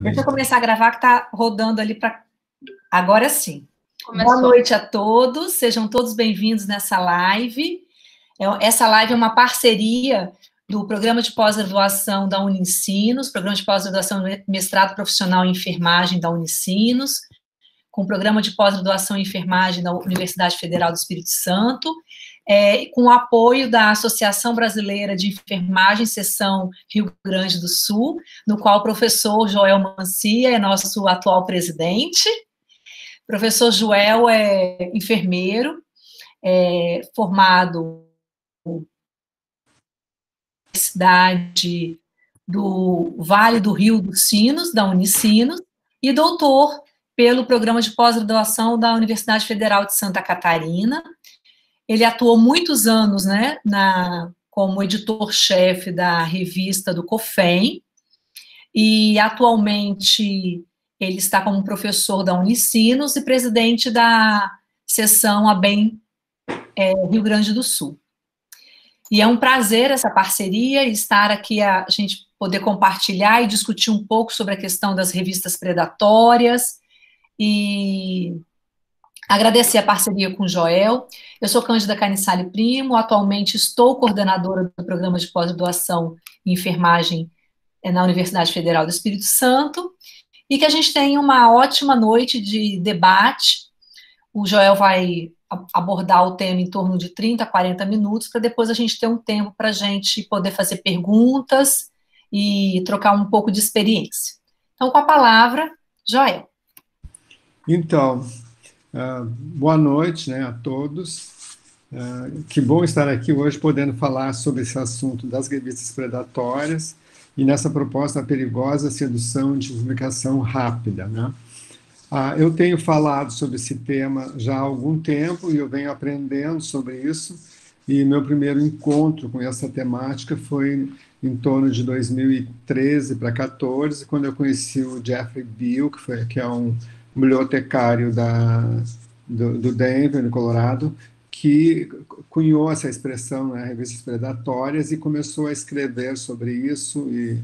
Deixa eu começar a gravar, que está rodando ali para... Agora sim. Começou. Boa noite a todos, sejam todos bem-vindos nessa live. Essa live é uma parceria do Programa de Pós-Graduação da Unicinos, Programa de Pós-Graduação Mestrado Profissional em Enfermagem da Unicinos, com o Programa de Pós-Graduação em Enfermagem da Universidade Federal do Espírito Santo, com o apoio da Associação Brasileira de Enfermagem, Seção Rio Grande do Sul, no qual o professor Joel Mancia é nosso atual presidente. O professor Joel é enfermeiro, formado na Universidade do Vale do Rio dos Sinos, da Unicinos, e doutor pelo Programa de Pós-Graduação da Universidade Federal de Santa Catarina. Ele atuou muitos anos, né, como editor-chefe da revista do COFEM, e atualmente ele está como professor da Unicinos e presidente da seção ABEM Rio Grande do Sul. E é um prazer essa parceria, estar aqui a gente poder compartilhar e discutir um pouco sobre a questão das revistas predatórias e agradecer a parceria com o Joel. Eu sou Cândida Canissale Primo, atualmente estou coordenadora do Programa de Pós-Graduação em Enfermagem na Universidade Federal do Espírito Santo, e que a gente tenha uma ótima noite de debate. O Joel vai abordar o tema em torno de 30 a 40 minutos, para depois a gente ter um tempo para a gente poder fazer perguntas e trocar um pouco de experiência. Então, com a palavra, Joel. Então, boa noite, né, a todos. Que bom estar aqui hoje podendo falar sobre esse assunto das revistas predatórias e nessa proposta perigosa sedução de publicação rápida, né? Eu tenho falado sobre esse tema já há algum tempo e eu venho aprendendo sobre isso, e meu primeiro encontro com essa temática foi em torno de 2013 para 2014, quando eu conheci o Jeffrey Beall, que é um bibliotecário do Denver, no Colorado, que cunhou essa expressão, né, revistas predatórias, e começou a escrever sobre isso e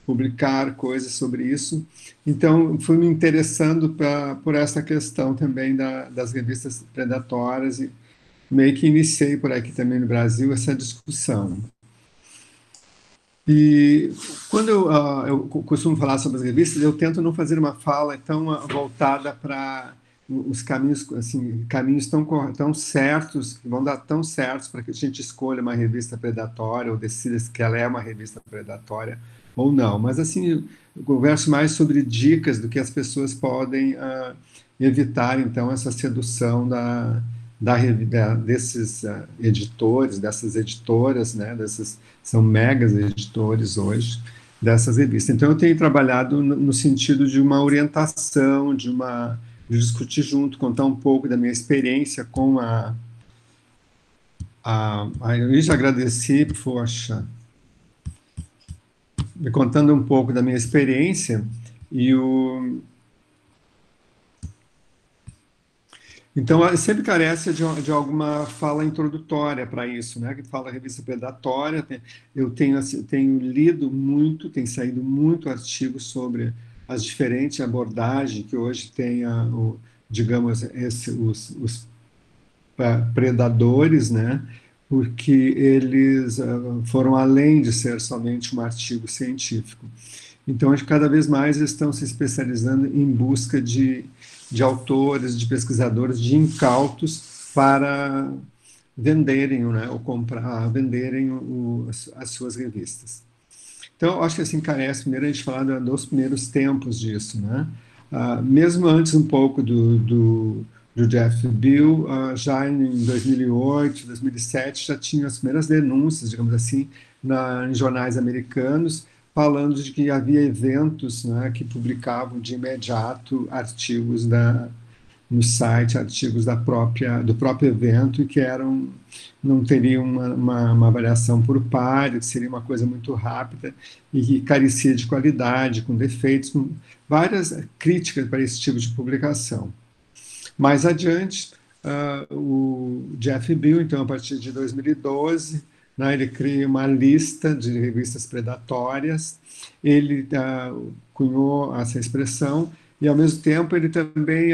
publicar coisas sobre isso. Então, fui me interessando por essa questão também das revistas predatórias, e meio que iniciei por aqui também no Brasil essa discussão. E quando eu costumo falar sobre as revistas, eu tento não fazer uma fala tão voltada para os caminhos, assim, caminhos tão certos, que vão dar tão certos para que a gente escolha uma revista predatória ou decida que ela é uma revista predatória ou não. Mas, assim, eu converso mais sobre dicas do que as pessoas podem evitar, então, essa sedução desses editores, dessas editoras, né, são megas editores hoje, dessas revistas. Então, eu tenho trabalhado no sentido de uma orientação, de discutir junto, contar um pouco da minha experiência com eu já agradeci, poxa, me contando um pouco da minha experiência, então, sempre carece de alguma fala introdutória para isso, né? Que fala revista predatória. Eu tenho lido muito, tem saído muito artigo sobre as diferentes abordagens que hoje tem, digamos, os predadores, né? Porque eles foram além de ser somente um artigo científico. Então, acho que cada vez mais estão se especializando em busca de autores, de pesquisadores, de incautos para venderem, né, ou venderem as suas revistas. Então, acho que assim carece primeiro a gente falar dos primeiros tempos disso, né? Mesmo antes um pouco do Jeff Beall, já em 2008, 2007, já tinha as primeiras denúncias, digamos assim, em jornais americanos, falando de que havia eventos, né, que publicavam de imediato artigos no site, artigos do próprio evento, e que não teriam uma avaliação por par, que seria uma coisa muito rápida e que carecia de qualidade, com defeitos, com várias críticas para esse tipo de publicação. Mais adiante, o Jeff Beall, então, a partir de 2012, né? Ele cria uma lista de revistas predatórias, ele cunhou essa expressão, e ao mesmo tempo ele também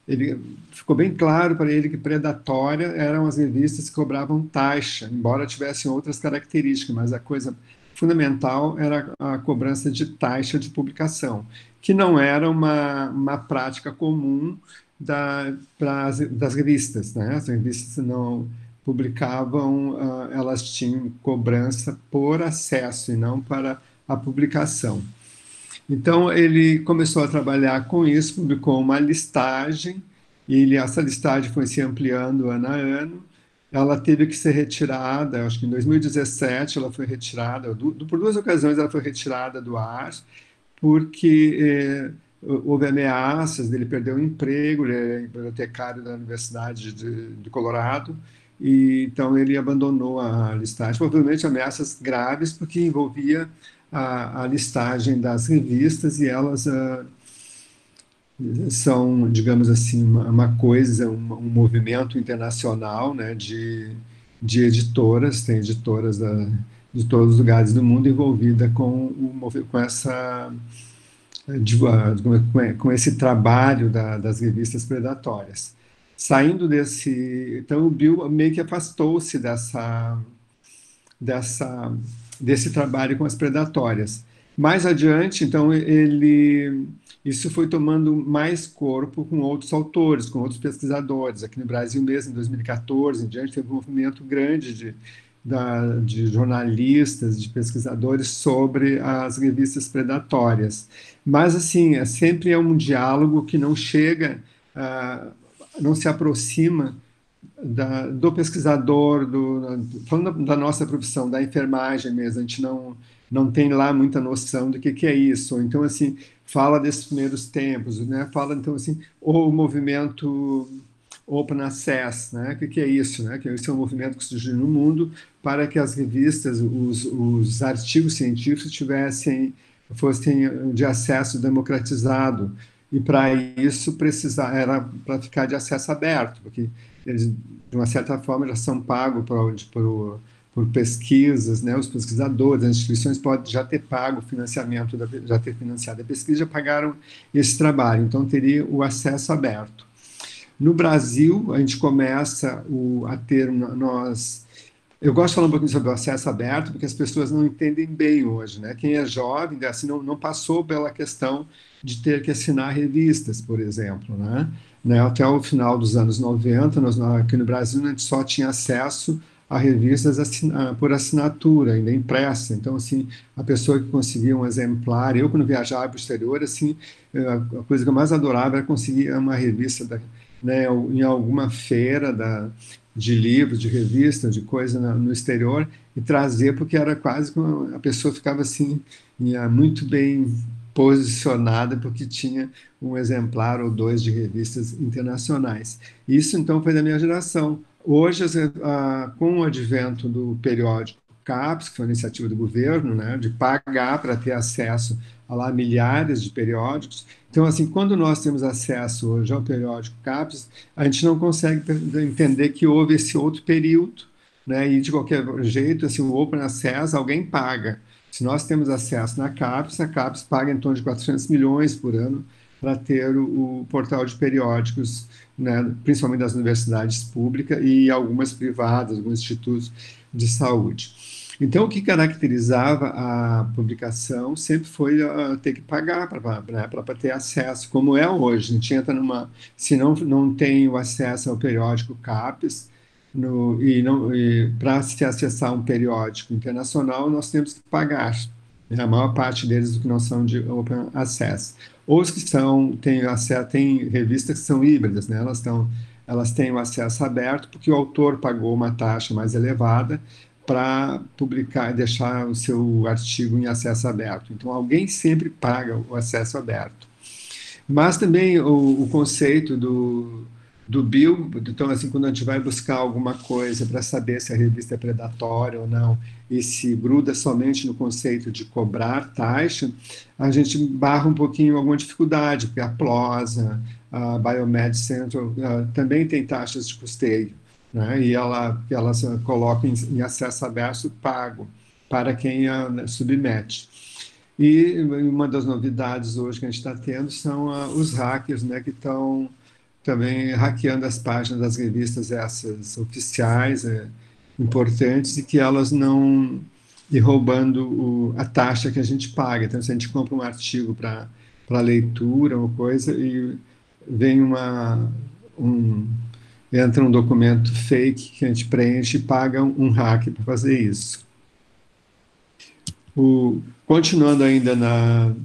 ele ficou bem claro para ele que predatória eram as revistas que cobravam taxa, embora tivessem outras características, mas a coisa fundamental era a cobrança de taxa de publicação, que não era uma prática comum das revistas, né? As revistas não publicavam, elas tinham cobrança por acesso e não para a publicação. Então, ele começou a trabalhar com isso, publicou uma listagem, e essa listagem foi se ampliando ano a ano. Ela teve que ser retirada, acho que em 2017 ela foi retirada, por duas ocasiões ela foi retirada do ar, porque houve ameaças dele perder o emprego, ele é bibliotecário da Universidade de Colorado, e então ele abandonou a listagem, provavelmente ameaças graves, porque envolvia a listagem das revistas, e elas são, digamos assim, uma coisa, um movimento internacional, né, de editoras, tem editoras de todos os lugares do mundo envolvida com essa com esse trabalho das revistas predatórias. Saindo desse, então o Bill meio que afastou-se dessa, desse trabalho com as predatórias. Mais adiante, então, isso foi tomando mais corpo com outros autores, com outros pesquisadores. Aqui no Brasil mesmo, em 2014, em diante, teve um movimento grande de jornalistas, de pesquisadores sobre as revistas predatórias. Mas, assim, sempre é um diálogo que não chega, não se aproxima do pesquisador, falando da nossa profissão, da enfermagem mesmo, a gente não tem lá muita noção do que é isso. Então, assim, fala desses primeiros tempos, né? Fala, então, assim, o movimento Open Access, né? O que é isso, né? Que esse é um movimento que surgiu no mundo para que as revistas, os artigos científicos fossem de acesso democratizado. E para isso era para ficar de acesso aberto, porque eles, de uma certa forma, já são pagos por pesquisas, né? Os pesquisadores, as instituições podem já ter pago o financiamento, já ter financiado a pesquisa, já pagaram esse trabalho, então teria o acesso aberto. No Brasil, a gente começa a ter, eu gosto de falar um pouquinho sobre o acesso aberto, porque as pessoas não entendem bem hoje, né? Quem é jovem, assim, não passou pela questão de ter que assinar revistas, por exemplo, né? Até o final dos anos 90, aqui no Brasil, a gente só tinha acesso a revistas por assinatura, ainda impressa. Então, assim, a pessoa que conseguia um exemplar, eu quando viajava para o exterior, assim, a coisa que eu mais adorava era conseguir uma revista, né, em alguma feira de livros, de revistas, de coisa no exterior, e trazer, porque era quase como a pessoa ficava assim, muito bem posicionada, porque tinha um exemplar ou dois de revistas internacionais. Isso, então, foi da minha geração. Hoje, com o advento do periódico CAPES, que foi uma iniciativa do governo, né, de pagar para ter acesso a lá milhares de periódicos. Então, assim, quando nós temos acesso hoje ao periódico CAPES, a gente não consegue entender que houve esse outro período, né, e de qualquer jeito, assim, o Open Access, alguém paga. Se nós temos acesso na CAPES, a CAPES paga em torno de 400 milhões por ano para ter o portal de periódicos, né, principalmente das universidades públicas e algumas privadas, alguns institutos de saúde. Então, o que caracterizava a publicação sempre foi ter que pagar para ter acesso, como é hoje. A gente entra se não tem o acesso ao periódico CAPES, e para se acessar um periódico internacional, nós temos que pagar. A maior parte deles que não são de open access. Os que têm revistas que são híbridas, né? Elas têm o acesso aberto porque o autor pagou uma taxa mais elevada para publicar e deixar o seu artigo em acesso aberto. Então, alguém sempre paga o acesso aberto. Mas também o conceito do Bill, então, assim, quando a gente vai buscar alguma coisa para saber se a revista é predatória ou não, e se gruda somente no conceito de cobrar taxa, a gente barra um pouquinho alguma dificuldade, porque a PLOS, a Biomed Central também tem taxas de custeio. né? E elas colocam em acesso aberto pago para quem né, submete. E uma das novidades hoje que a gente está tendo são os hackers, né, que estão também hackeando as páginas das revistas essas oficiais, importantes, e que elas não e roubando a taxa que a gente paga. Então, se a gente compra um artigo para leitura ou coisa e vem um, entra um documento fake que a gente preenche e paga um hack para fazer isso. Continuando ainda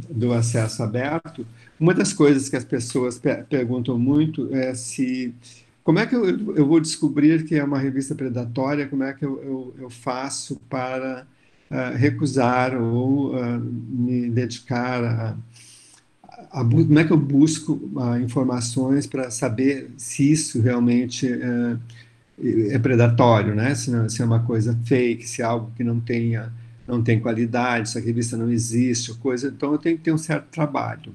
do acesso aberto, uma das coisas que as pessoas perguntam muito é se como é que eu vou descobrir que é uma revista predatória, como é que eu faço para recusar ou me dedicar como é que eu busco informações para saber se isso realmente é predatório, né? Se é uma coisa fake, se é algo que não tem qualidade, se a revista não existe, coisa. Então eu tenho que ter um certo trabalho.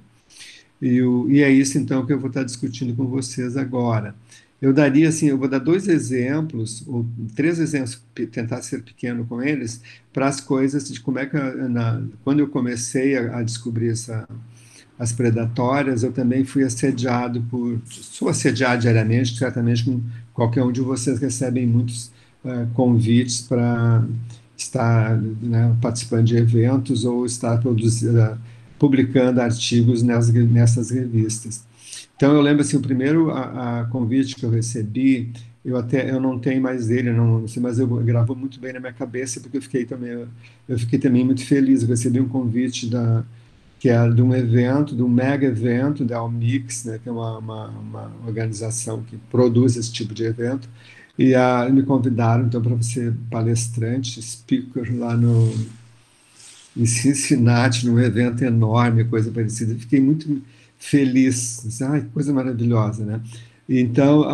E é isso então que eu vou estar discutindo com vocês agora. Eu daria assim, eu vou dar dois exemplos, ou três exemplos, tentar ser pequeno com eles, para as coisas de como é que, quando eu comecei a descobrir as predatórias, eu também fui assediado sou assediado diariamente, certamente com qualquer um de vocês recebem muitos convites para estar, né, participando de eventos ou estar publicando artigos nessas revistas. Então eu lembro assim, o primeiro a convite que eu recebi, eu não tenho mais ele, não sei, mas eu gravou muito bem na minha cabeça porque eu fiquei também muito feliz. Eu recebi um convite que é de um evento, de um mega evento da Almix, né, que é uma organização que produz esse tipo de evento, e me convidaram então para ser palestrante, speaker lá em Cincinnati, num evento enorme, coisa parecida. Fiquei muito feliz, disse, ai, que coisa maravilhosa, né? Então,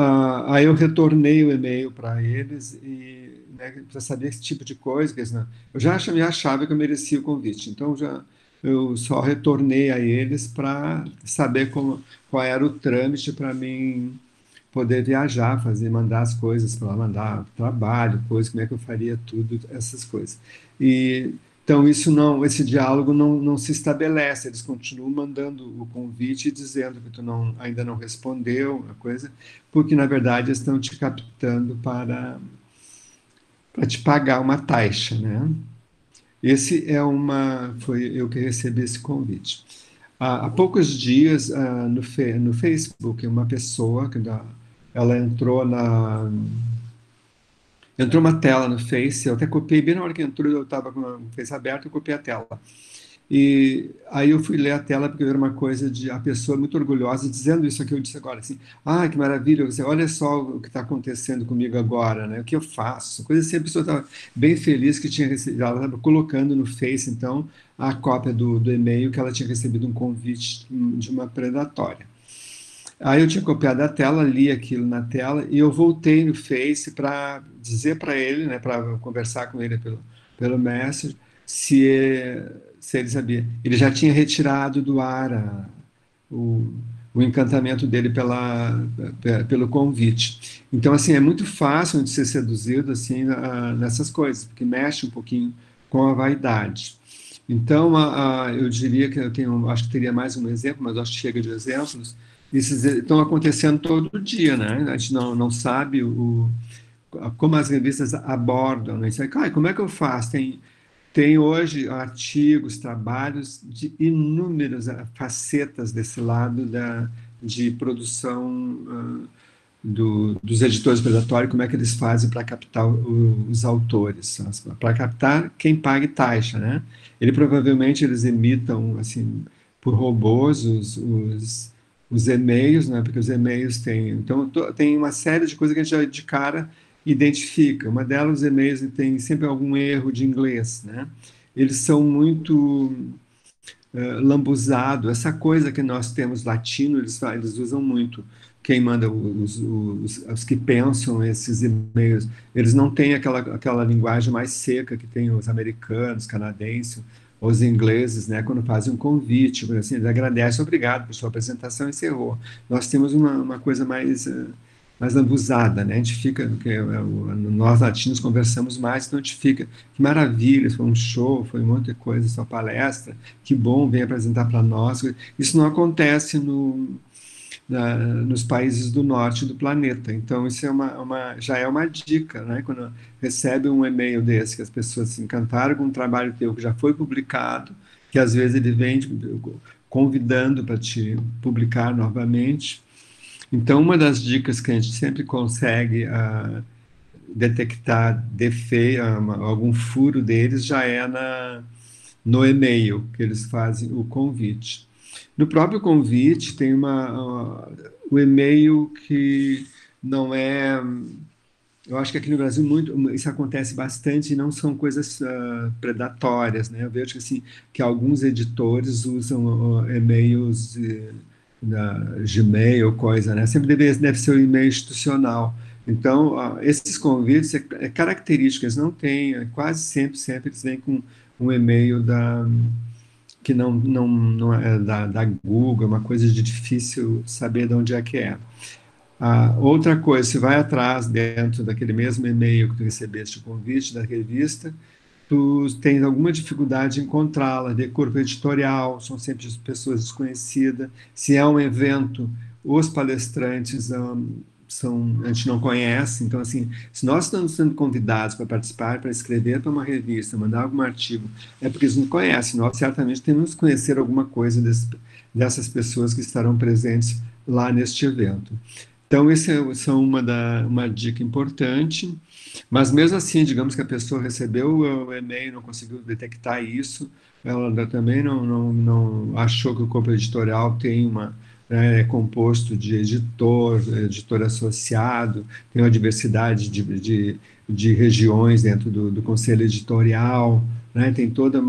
aí eu retornei o e-mail para eles e né, para saber esse tipo de coisa, que eu já achava que eu merecia o convite, então eu só retornei a eles para saber qual era o trâmite para mim poder viajar, mandar as coisas para lá, mandar trabalho, coisas, como é que eu faria tudo, essas coisas. E então esse diálogo não se estabelece, eles continuam mandando o convite e dizendo que tu ainda não respondeu a coisa, porque na verdade eles estão te captando para te pagar uma taxa, né? Foi eu que recebi esse convite. Há poucos dias, no Facebook, uma pessoa ela entrou uma tela no Face, eu até copiei bem na hora que entrou, eu estava com o Face aberto, eu copiei a tela. E aí eu fui ler a tela porque era uma coisa de a pessoa muito orgulhosa dizendo isso que eu disse agora, assim, ah, que maravilha, você, olha só o que está acontecendo comigo agora, né? O que eu faço? Coisa assim, a pessoa estava bem feliz que tinha recebido, ela estava colocando no Face, então, a cópia do e-mail que ela tinha recebido um convite de uma predatória. Aí eu tinha copiado a tela, li aquilo na tela e eu voltei no Face para dizer para ele, né, para conversar com ele pelo Messenger, se, se ele sabia. Ele já tinha retirado do ar o, o encantamento dele pelo convite. Então, assim, é muito fácil de ser seduzido assim nessas coisas, porque mexe um pouquinho com a vaidade. Então, eu diria que acho que teria mais um exemplo, mas acho que chega de exemplos. Esses estão acontecendo todo dia, né? A gente não sabe como as revistas abordam, né? Isso aí, como é que eu faço? Tem hoje artigos, trabalhos de inúmeras facetas desse lado de produção dos editores predatórios, como é que eles fazem para captar os autores, para captar quem pague taxa, né? Provavelmente eles imitam, assim, por robôs os e-mails, né? Porque os e-mails têm, então tem uma série de coisas que a gente já de cara identifica. Uma delas, os e-mails tem sempre algum erro de inglês, né? Eles são muito lambuzado, essa coisa que nós temos latino, eles usam muito. Quem manda os que pensam esses e-mails, eles não têm aquela linguagem mais seca que tem os americanos, canadenses, os ingleses, né, quando fazem um convite, assim, eles agradecem, obrigado por sua apresentação, encerrou. Nós temos uma coisa mais mais abusada, né? A gente fica, nós latinos conversamos mais, então a gente fica, que maravilha, foi um show, foi um monte de coisa, sua palestra, que bom, vem apresentar para nós. Isso não acontece nos países do norte do planeta. Então, isso é já é uma dica, né? Quando recebe um e-mail desse, que as pessoas se encantaram com um trabalho teu que já foi publicado, que às vezes ele vem convidando para te publicar novamente. Então, uma das dicas que a gente sempre consegue detectar defeito, algum furo deles, já é no e-mail que eles fazem o convite. No próprio convite tem o e-mail que não é. Eu acho que aqui no Brasil isso acontece bastante e não são coisas predatórias, né? Eu vejo que, assim, que alguns editores usam e-mails da Gmail, coisa, né? Sempre deve ser o e-mail institucional. Então, esses convites é característica, eles não têm, quase sempre eles vêm com um e-mail que não é da Google, é uma coisa de difícil saber de onde é que é. Outra coisa, se vai atrás dentro daquele mesmo e-mail que tu recebeste o convite da revista, tu tens alguma dificuldade em encontrá-la, de corpo editorial, são sempre pessoas desconhecidas. Se é um evento, os palestrantes a gente não conhece. Então, assim, se nós estamos sendo convidados para participar, para escrever para uma revista, mandar algum artigo, é porque eles não conhecem. Nós certamente temos que conhecer alguma coisa dessas pessoas que estarão presentes lá neste evento. Então, são uma dica importante. Mas mesmo assim, digamos que a pessoa recebeu o e-mail, não conseguiu detectar isso, ela também não achou que o corpo editorial tem é composto de editor associado, tem uma diversidade de regiões dentro do conselho editorial, né? Tem toda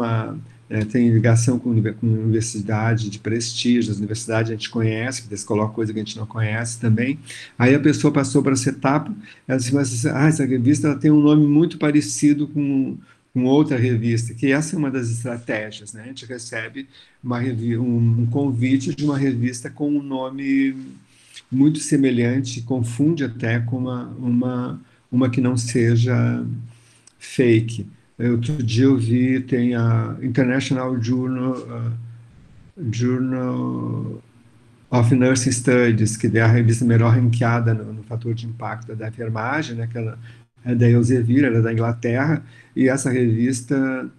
tem ligação com universidade de prestígio, as universidades a gente conhece, que eles colocam coisa que a gente não conhece também. Aí a pessoa passou para essa etapa, ela disse, mas essa revista ela tem um nome muito parecido com outra revista, que essa é uma das estratégias, né? A gente recebe um convite de uma revista com um nome muito semelhante, confunde até com uma que não seja fake. Outro dia eu vi, tem a International Journal of Nursing Studies, que é a revista melhor ranqueada no fator de impacto da enfermagem, né, que ela é da Elsevier, ela é da Inglaterra, e essa revista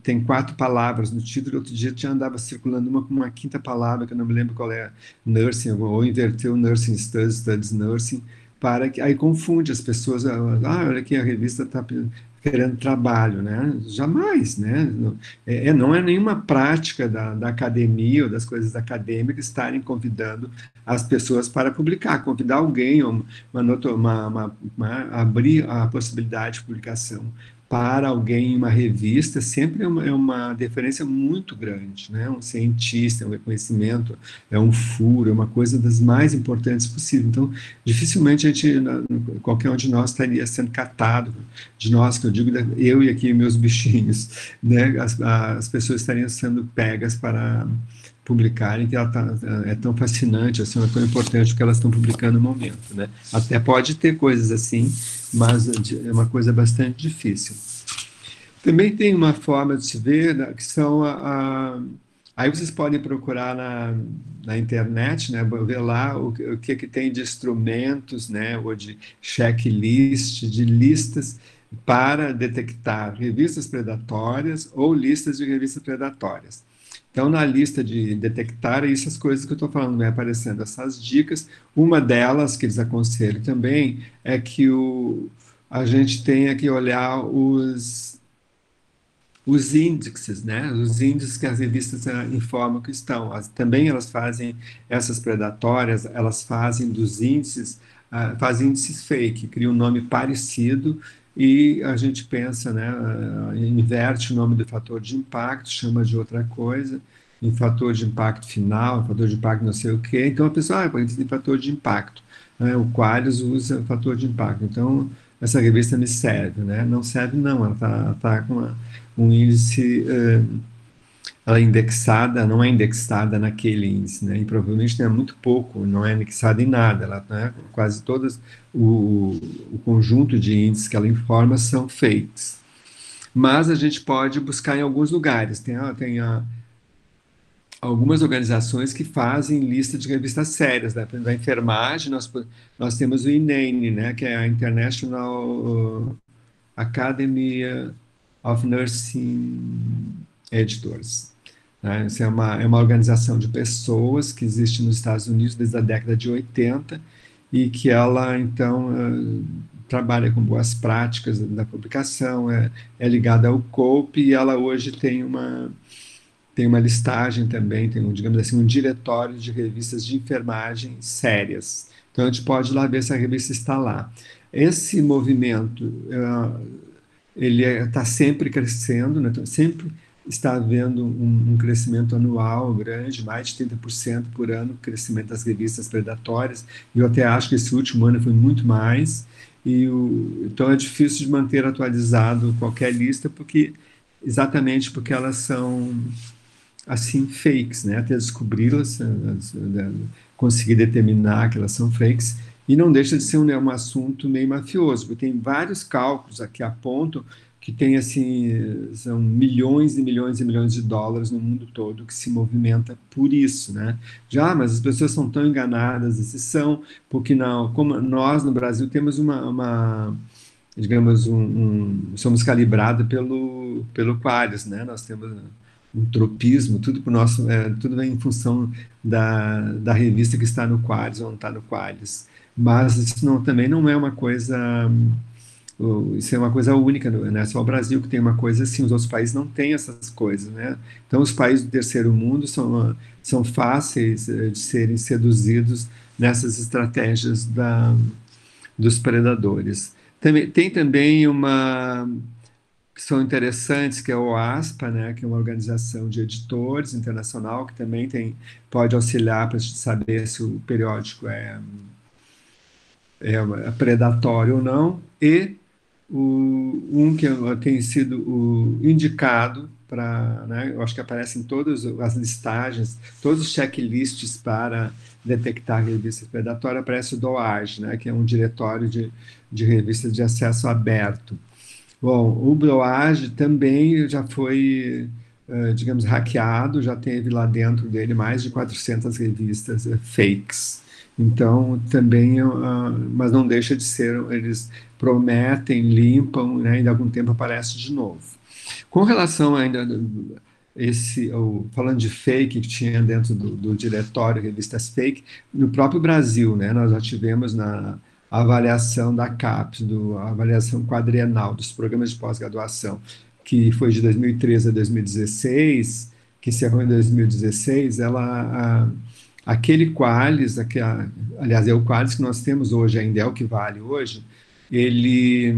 tem 4 palavras no título. Outro dia andava circulando uma com uma quinta palavra, que eu não me lembro qual é, nursing, ou inverteu nursing studies, studies nursing, para que aí confunde as pessoas. Olha aqui, a revista está querendo trabalho, né? Jamais, né? Não é nenhuma prática da academia ou das coisas acadêmicas estarem convidando as pessoas para publicar, convidar alguém, ou abrir a possibilidade de publicação para alguém em uma revista sempre é uma deferência muito grande, né? Um cientista, é um reconhecimento, é um furo, é uma coisa das mais importantes possível. Então, dificilmente qualquer um de nós estaria sendo catado, de nós, que eu digo, eu e aqui meus bichinhos, né? As pessoas estariam sendo pegas para publicarem, que é tão fascinante, assim, é tão importante o que elas estão publicando no momento, né? Até pode ter coisas assim, mas é uma coisa bastante difícil. Também tem uma forma de se ver, né, que são aí vocês podem procurar na internet, né, ver lá o que tem de instrumentos, né, ou de checklist, de listas para detectar revistas predatórias ou listas de revistas predatórias. Então, na lista de detectar, é essas coisas que eu estou falando, vai aparecendo essas dicas. Uma delas que eles aconselham também é que a gente tenha que olhar os índices, né? Os índices que as revistas informam que estão. Também elas fazem essas predatórias, elas fazem dos índices, fazem índices fake, criam um nome parecido e a gente pensa, né? Inverte o nome do fator de impacto, chama de outra coisa, em fator de impacto final, fator de impacto não sei o quê. Então a pessoa, a gente tem fator de impacto, né? O Qualis usa fator de impacto. Então essa revista me serve, né? Não serve não, ela tá com um índice ela é indexada, não é indexada naquele índice, né? E provavelmente é muito pouco, não é indexada em nada. Ela, né, quase todas o conjunto de índices que ela informa são fakes. Mas a gente pode buscar em alguns lugares. Algumas organizações que fazem lista de revistas sérias, né? Por exemplo, a enfermagem, nós temos o INEN, né? Que é a International Academy of Nursing Editors. Né? Isso é uma organização de pessoas que existe nos Estados Unidos desde a década de 80 e que ela, então, trabalha com boas práticas da publicação, é ligada ao COPE e ela hoje tem uma listagem também, tem, digamos assim, um diretório de revistas de enfermagem sérias. Então, a gente pode ir lá ver se a revista está lá. Esse movimento, ele está sempre crescendo, né? Então, sempre está havendo um crescimento anual grande, mais de 30% por ano, crescimento das revistas predatórias, e eu até acho que esse último ano foi muito mais, então é difícil de manter atualizado qualquer lista, exatamente porque elas são assim fakes, né? Até descobri-las, conseguir determinar que elas são fakes, e não deixa de ser um assunto meio mafioso, porque tem vários cálculos aqui apontam que tem assim, são milhões e milhões e milhões de dólares no mundo todo que se movimenta por isso, né? Já, mas as pessoas são tão enganadas, esses são, porque não, como nós no Brasil temos digamos, somos calibrados pelo Qualis, né? Nós temos um tropismo, tudo pro nosso, tudo vem em função da revista que está no Qualis ou não está no Qualis. Mas isso também não é uma coisa, isso é uma coisa única, né? Só o Brasil que tem uma coisa assim, os outros países não têm essas coisas, né? Então os países do terceiro mundo são fáceis de serem seduzidos nessas estratégias dos predadores. Tem também uma que são interessantes, que é o ASPA, né, que é uma organização de editores internacional, que também pode auxiliar para saber se o periódico é predatório ou não, e um que tem sido indicado para, né, eu acho que aparece em todas as listagens, todos os checklists para detectar revistas predatórias, aparece o DOAJ, né, que é um diretório de revistas de acesso aberto. Bom, o Broage também já foi, digamos, hackeado, já teve lá dentro dele mais de 400 revistas fakes. Então, também, mas não deixa de ser, eles prometem, limpam, né, e de algum tempo aparece de novo. Com relação ainda falando de fake que tinha dentro do diretório revistas fake, no próprio Brasil, né, nós já tivemos a avaliação da CAPES, a avaliação quadrienal dos programas de pós-graduação, que foi de 2013 a 2016, que encerrou em 2016, aquele Qualis, aliás, é o Qualis que nós temos hoje, ainda é o que vale hoje, ele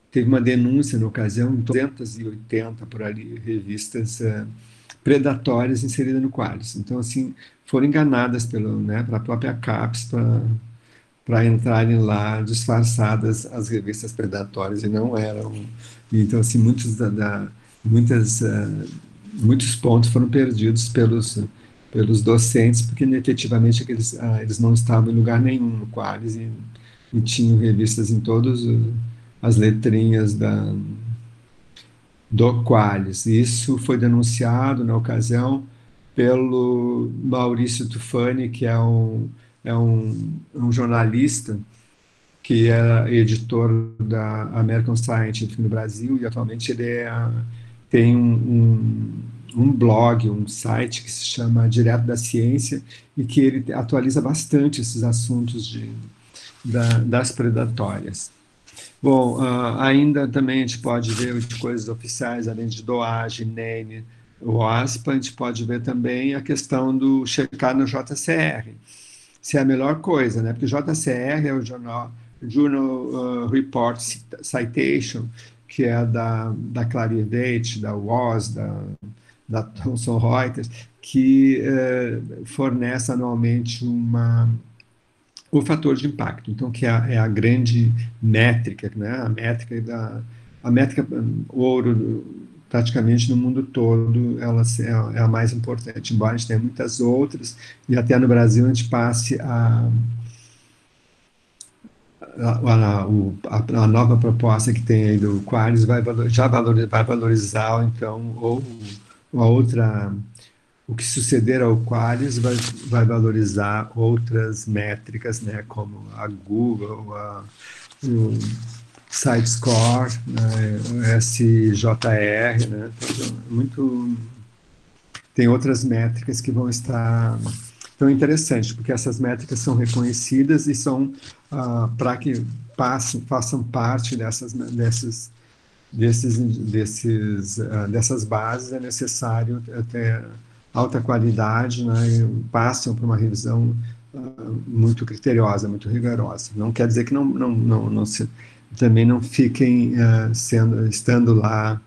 teve uma denúncia na ocasião, 280 por ali, revistas predatórias inseridas no Qualis. Então, assim, foram enganadas pela própria CAPES para entrarem lá disfarçadas as revistas predatórias e não eram. Então, assim, muitos pontos foram perdidos pelos docentes, porque efetivamente eles não estavam em lugar nenhum no Qualis e tinham revistas em todas as letrinhas do Qualis. Isso foi denunciado na ocasião pelo Maurício Tufani, que é um jornalista que é editor da American Scientific no Brasil e atualmente ele tem um blog, um site que se chama Direto da Ciência e que ele atualiza bastante esses assuntos das predatórias. Bom, ainda também a gente pode ver de coisas oficiais, além de DOAJ, NEM, o OASPA, a gente pode ver também a questão do checar no JCR, se é a melhor coisa, né? Porque o JCR é o Journal Report Citation, que é da Clarivate, da WOS, da Thomson Reuters, que fornece anualmente o fator de impacto, então, que é a grande métrica, né? A métrica a métrica ouro, praticamente no mundo todo, ela é a mais importante, embora a gente tenha muitas outras, e até no Brasil a gente passe a nova proposta que tem aí do Qualis vai valorizar, então, ou a outra, o que suceder ao Qualis vai valorizar outras métricas, né, como a Google, o SiteScore, né, o SJR, né, então, tem outras métricas que vão estar tão interessantes, porque essas métricas são reconhecidas e são para que façam parte dessas bases, é necessário ter alta qualidade, né, e passam por uma revisão muito criteriosa, muito rigorosa. Não quer dizer que também não fiquem estando lá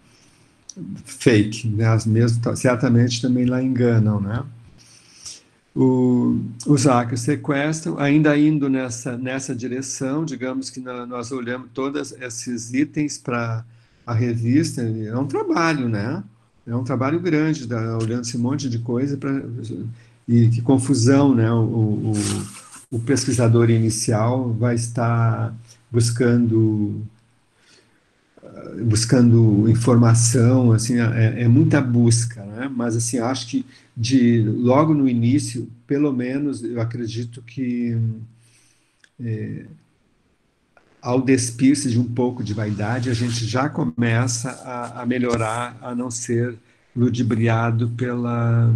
fake, né? As mesmas certamente também lá enganam, né? Os hackers sequestram, ainda indo nessa direção, digamos que nós olhamos todos esses itens para a revista, é um trabalho, né? É um trabalho grande, olhando esse monte de coisa, e que confusão, né? O pesquisador inicial vai estar buscando informação, assim, é muita busca, né? Mas assim, acho que logo no início, pelo menos, eu acredito que ao despir-se de um pouco de vaidade, a gente já começa a melhorar, a não ser ludibriado pela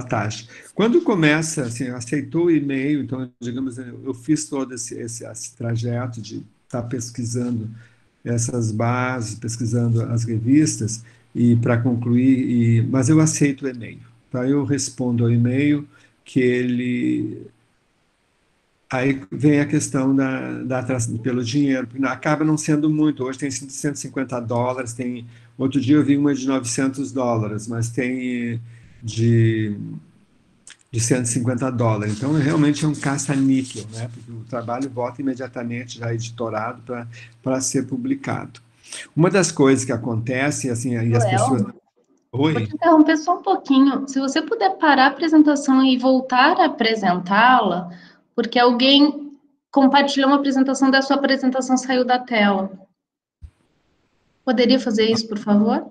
taxa. Quando começa, assim, aceitou o e-mail, então, digamos, eu fiz todo esse trajeto de estar pesquisando essas bases, pesquisando as revistas, e para concluir, mas eu aceito o e-mail. Tá? Eu respondo ao e-mail que ele. Aí vem a questão da atração pelo dinheiro, porque acaba não sendo muito. Hoje tem $150, outro dia eu vi uma de $900, mas tem de, de $150. Então, realmente é um caça-níquel, né? Porque o trabalho volta imediatamente já editorado para ser publicado. Uma das coisas que acontece, assim, e as pessoas. Joel, vou Oi? te interromper só um pouquinho. Se você puder parar a apresentação e voltar a apresentá-la, porque alguém compartilhou uma apresentação da sua apresentação, saiu da tela. Poderia fazer isso, por favor?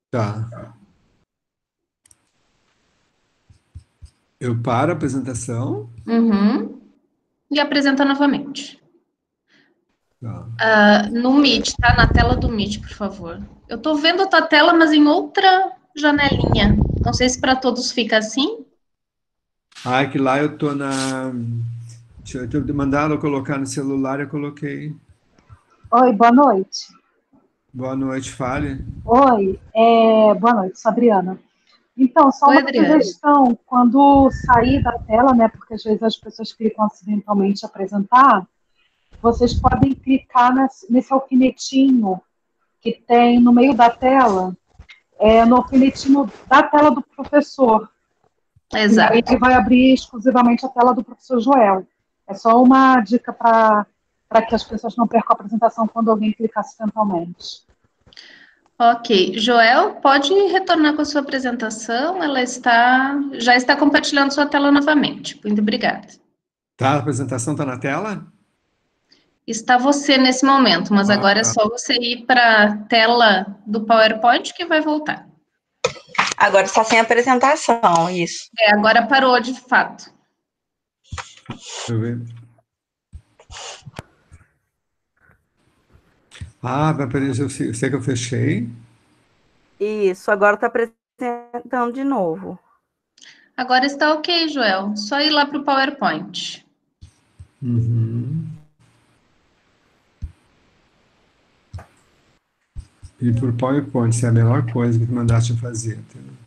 Tá. Eu paro a apresentação. Uhum. E apresenta novamente. Tá. No Meet, tá? Na tela do Meet, por favor. Eu tô vendo a tua tela, mas em outra janelinha. Não sei se para todos fica assim. Ah, que lá eu tô mandaram eu colocar no celular, eu coloquei. Oi, boa noite. Boa noite, fale. Oi, boa noite, sou a Adriana. Então, só Oi, uma Adriana. sugestão, quando sair da tela, né, porque às vezes as pessoas clicam acidentalmente apresentar, vocês podem clicar nesse alfinetinho que tem no meio da tela, no alfinetinho da tela do professor. Exato. E aí vai abrir exclusivamente a tela do professor Joel. É só uma dica para que as pessoas não percam a apresentação quando alguém clicar acidentalmente. Ok. Joel, pode retornar com a sua apresentação. Ela já está compartilhando sua tela novamente. Muito obrigada. Tá, a apresentação tá na tela? Está você nesse momento, mas agora é só você ir para a tela do PowerPoint que vai voltar. Agora está sem apresentação, isso. Agora parou de fato. Deixa eu ver. Peraí, eu sei que eu fechei. Isso, agora está apresentando de novo. Agora está ok, Joel. Só ir lá para o PowerPoint. Uhum. E por PowerPoint, isso é a melhor coisa que tu mandaste eu fazer. Entendeu?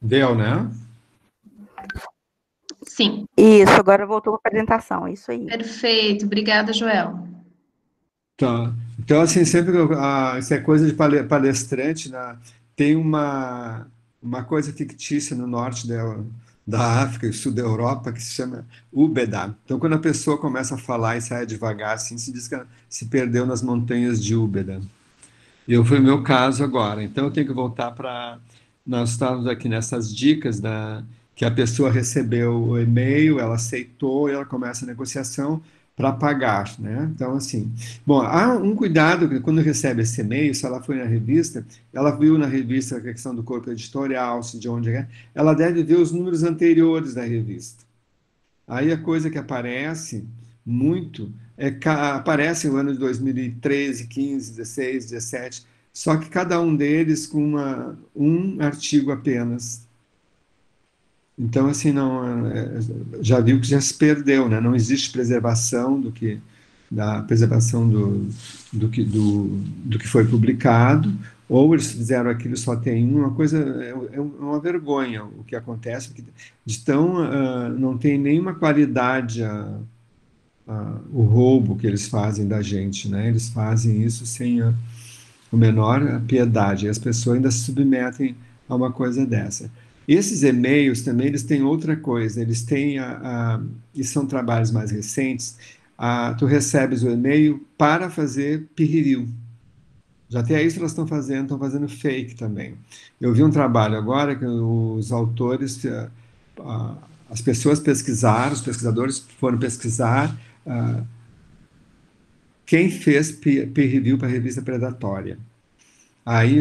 Deu, né? Sim. Isso, agora voltou a apresentação, isso aí. Perfeito. Obrigada, Joel. Tá. Então, assim, sempre isso é coisa de palestrante, né? Tem uma coisa fictícia no norte da África e sul da Europa que se chama Úbeda. Então, quando a pessoa começa a falar e sai devagar, assim, se diz que ela se perdeu nas montanhas de Úbeda. E foi o meu caso agora. Então, eu tenho que voltar para. Nós estávamos aqui nessas dicas que a pessoa recebeu o e-mail, ela aceitou e ela começa a negociação para pagar, né? Então, assim. Bom, há um cuidado que quando recebe esse e-mail, se ela foi na revista, ela viu na revista a questão do corpo editorial, se de onde é, ela deve ver os números anteriores da revista. Aí a coisa que aparece muito aparece no ano de 2013, 15, 16, 17, só que cada um deles com um artigo apenas. Então, assim, não, já viu que já se perdeu, né? Não existe preservação da preservação do que foi publicado, ou eles fizeram aquilo só tem uma coisa, é uma vergonha o que acontece, porque de tão, não tem nenhuma qualidade o roubo que eles fazem da gente, né? Eles fazem isso sem a menor piedade, e as pessoas ainda se submetem a uma coisa dessa. Esses e-mails também, eles têm outra coisa, eles têm, e são trabalhos mais recentes, tu recebes o e-mail para fazer peer review. Já até isso elas estão fazendo fake também. Eu vi um trabalho agora que os autores, as pessoas pesquisaram, os pesquisadores foram pesquisar quem fez peer review para a revista Predatória. Aí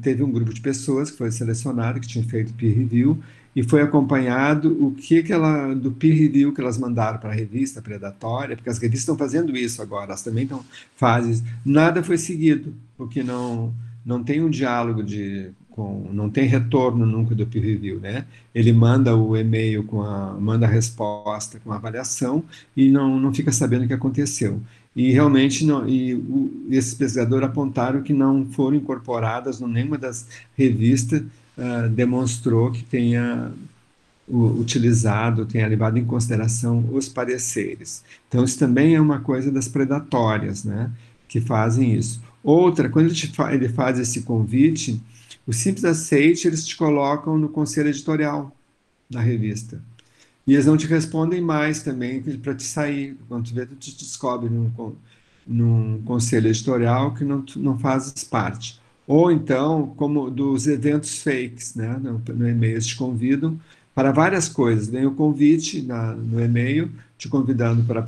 teve um grupo de pessoas que foi selecionado, que tinha feito peer review, e foi acompanhado do peer review que elas mandaram para a revista Predatória, porque as revistas estão fazendo isso agora, elas também fazem. Nada foi seguido, porque não tem um diálogo não tem retorno nunca do peer review, né? Ele manda o e-mail manda a resposta com a avaliação e não fica sabendo o que aconteceu. E realmente esses pesquisadores apontaram que não foram incorporadas nenhuma das revistas, demonstrou que tenha utilizado, tenha levado em consideração os pareceres. Então, isso também é uma coisa das predatórias, né, que fazem isso. Outra, quando ele faz esse convite, o simples aceite, eles te colocam no conselho editorial da revista. E eles não te respondem mais também para te sair. Quando tu vê, tu te descobre num conselho editorial que não fazes parte. Ou então, como dos eventos fakes, né? No e-mail eles te convidam para várias coisas. Vem o convite no e-mail, te convidando para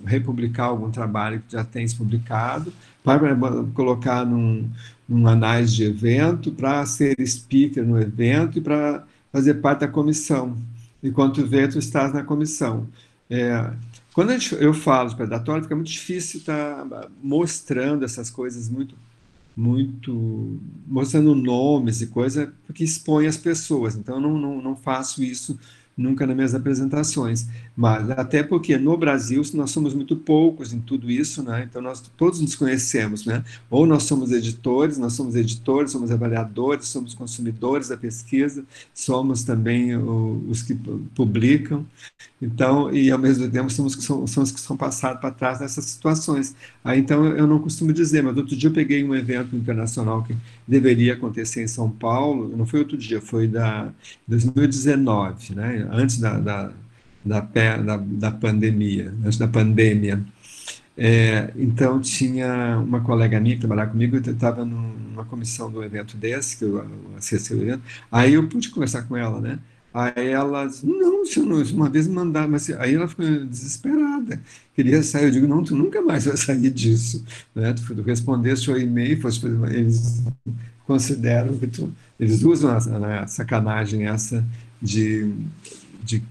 republicar algum trabalho que já tens publicado, para colocar num anais de evento, para ser speaker no evento e para fazer parte da comissão. E quando tu vê, tu estás na comissão. Quando eu falo de predatório, fica muito difícil estar mostrando essas coisas mostrando nomes e coisa, porque expõe as pessoas. Então, eu não faço isso nunca nas minhas apresentações. Mas até porque no Brasil nós somos muito poucos em tudo isso, né? Então nós todos nos conhecemos, né? Ou nós somos editores, somos avaliadores, somos consumidores da pesquisa, somos também os que publicam. Então, e ao mesmo tempo somos os que são passados para trás nessas situações. Aí, então, eu não costumo dizer, mas outro dia eu peguei um evento internacional que deveria acontecer em São Paulo, não foi outro dia, foi 2019, né? Antes da pandemia, antes da pandemia. Então, tinha uma colega minha que trabalhava comigo, eu estava numa comissão do evento desse, que eu acessei o evento, aí eu pude conversar com ela, né? Aí ela disse, não, uma vez me mandaram, mas aí ela ficou desesperada, queria sair, eu digo, não, tu nunca mais vai sair disso, né? Tu respondeste o e-mail, eles consideram que eles usam a sacanagem essa de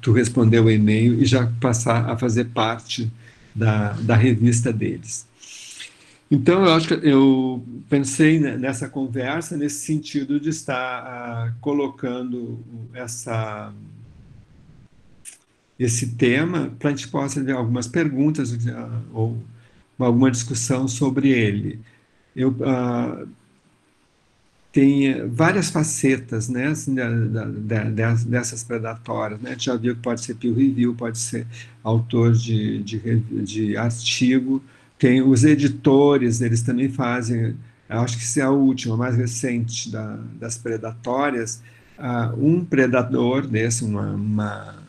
tu responder o e-mail e já passar a fazer parte da revista deles. Então, eu acho que eu pensei nessa conversa nesse sentido de estar colocando esse tema para a gente possa ter algumas perguntas ou alguma discussão sobre ele. Tem várias facetas, né, assim, dessas predatórias, né? A gente já viu que pode ser peer review, pode ser autor de artigo, Tem os editores, eles também fazem, eu acho que isso é a última, a mais recente das predatórias, um predador desse, um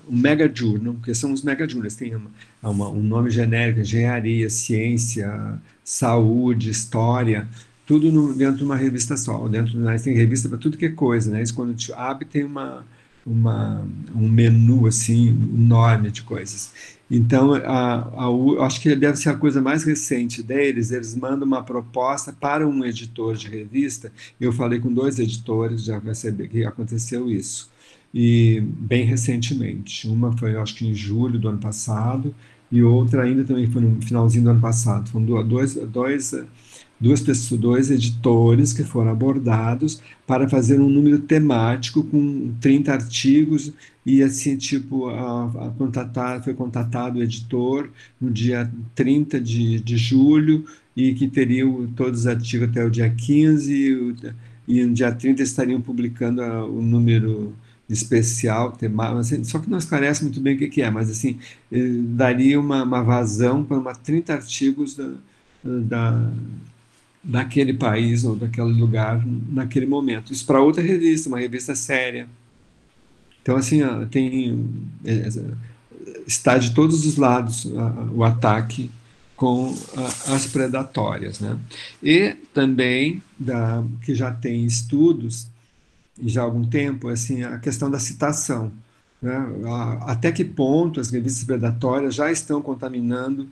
megajúnior, porque são os megajúniors, tem um nome genérico, engenharia, ciência, saúde, história, tudo dentro de uma revista só. Mas tem revista para tudo que é coisa, né? Isso, quando te abre, tem um menu assim enorme de coisas. Então, acho que deve ser a coisa mais recente deles. Eles mandam uma proposta para um editor de revista. Eu falei com 2 editores, já percebi que aconteceu isso. E bem recentemente. Uma foi, acho que em julho do ano passado, e outra ainda também foi no finalzinho do ano passado. Foram dois editores que foram abordados para fazer um número temático com 30 artigos e assim, tipo, foi contatado o editor no dia 30 de julho e que teriam todos os artigos até o dia 15 e no dia 30 estariam publicando o número especial, temático, assim, só que não esclarece muito bem o que é, mas assim, daria uma vazão para 30 artigos daquele país ou daquele lugar naquele momento. Isso para outra revista, uma revista séria. Então, assim, está de todos os lados o ataque com as predatórias, né? E também, que já tem estudos, e já há algum tempo, assim, a questão da citação, né? Até que ponto as revistas predatórias já estão contaminando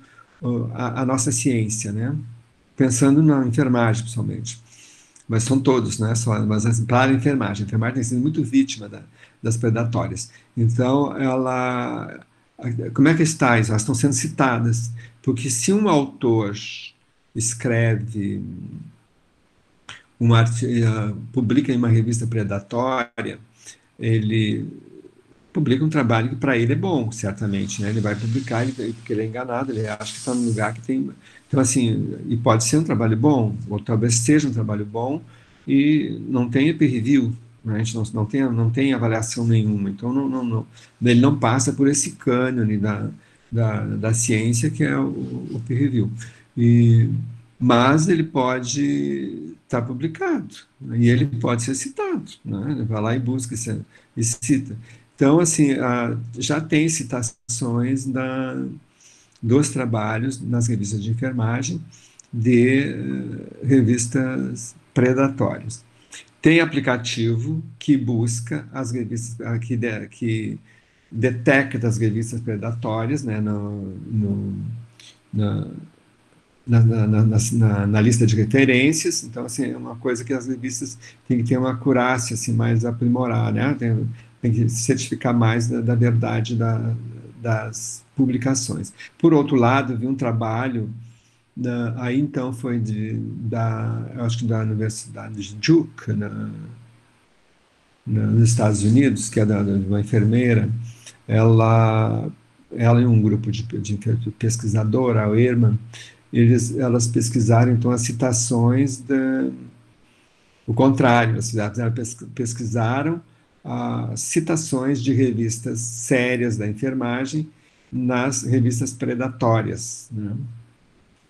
a nossa ciência, né? Pensando na enfermagem, principalmente. Mas são todos, né? Mas assim, para a enfermagem tem sido muito vítima das predatórias. Então, como é que está isso? Elas estão sendo citadas. Porque se um autor escreve, publica em uma revista predatória, ele publica um trabalho que para ele é bom, certamente, né? Ele vai publicar, porque ele é enganado, ele acha que está num lugar que tem... Então, assim, e pode ser um trabalho bom, ou talvez seja um trabalho bom, e não tenha peer review, né? A gente não tem avaliação nenhuma, então ele não passa por esse cânone da ciência, que é o peer review. Mas ele pode estar publicado, né? E ele pode ser citado, né? Ele vai lá e busca e cita. Então, assim, já tem citações dos trabalhos nas revistas de enfermagem de revistas predatórias. Tem aplicativo que busca as revistas, que detecta as revistas predatórias, né, na lista de referências. Então, assim, é uma coisa que as revistas têm que ter uma acurácia assim, mais aprimorada, né? Tem que certificar mais da verdade das publicações. Por outro lado, vi um trabalho, aí então foi eu acho que da Universidade de Duke, nos Estados Unidos, que é de uma enfermeira. Ela e um grupo de pesquisadora, a Ehrman, elas pesquisaram então as citações o contrário, elas pesquisaram citações de revistas sérias da enfermagem nas revistas predatórias, né?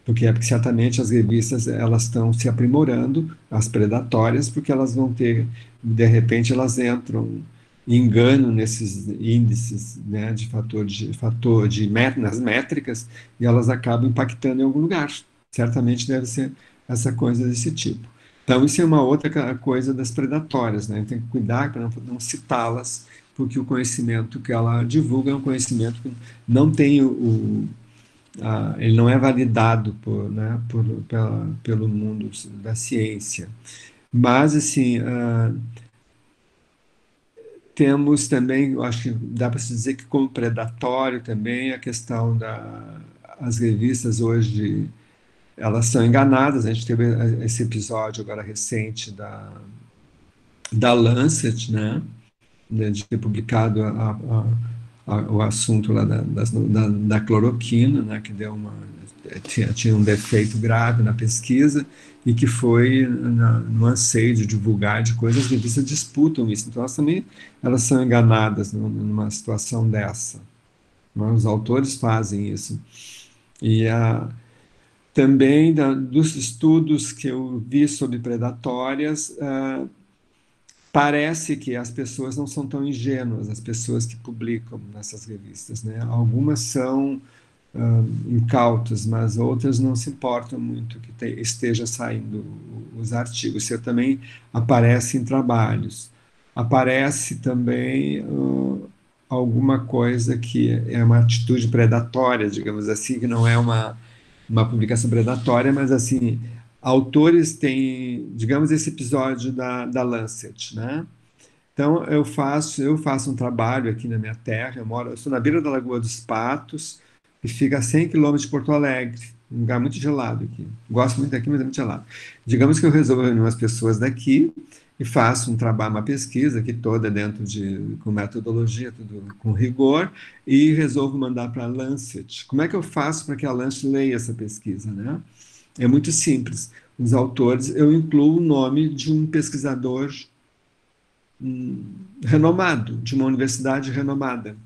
Porque certamente as revistas elas estão se aprimorando, as predatórias, porque elas vão ter, de repente elas entram em engano nesses índices, né, de nas métricas, e elas acabam impactando em algum lugar. Certamente deve ser essa coisa desse tipo. Então, isso é uma outra coisa das predatórias, né? Tem que cuidar para não citá-las, porque o conhecimento que ela divulga é um conhecimento que não tem ele não é validado pelo mundo da ciência. Mas, assim, temos também, eu acho que dá para se dizer que como predatório também a questão as revistas hoje, elas são enganadas. A gente teve esse episódio agora recente da Lancet, né, de ter publicado o assunto lá da cloroquina, né, que tinha um defeito grave na pesquisa e que foi no anseio de divulgar de coisas, as revistas disputam isso. Então, elas são enganadas numa situação dessa. Os autores fazem isso. também dos estudos que eu vi sobre predatórias, parece que as pessoas não são tão ingênuas, as pessoas que publicam nessas revistas, né? Algumas são incautas, mas outras não se importam muito que esteja saindo os artigos. Isso também aparece em trabalhos. Aparece também alguma coisa que é uma atitude predatória, digamos assim, que não é uma publicação predatória, mas assim, autores têm, digamos, esse episódio da Lancet, né? Então, eu faço um trabalho aqui na minha terra, eu estou na beira da Lagoa dos Patos, que fica a 100 quilômetros de Porto Alegre, um lugar muito gelado aqui. Gosto muito daqui, mas é muito gelado. Digamos que eu resolvo reunir umas pessoas daqui e faço um trabalho, uma pesquisa aqui toda com metodologia, tudo com rigor, e resolvo mandar para a Lancet. Como é que eu faço para que a Lancet leia essa pesquisa, né? É muito simples. Os autores, eu incluo o nome de um pesquisador renomado, de uma universidade renomada.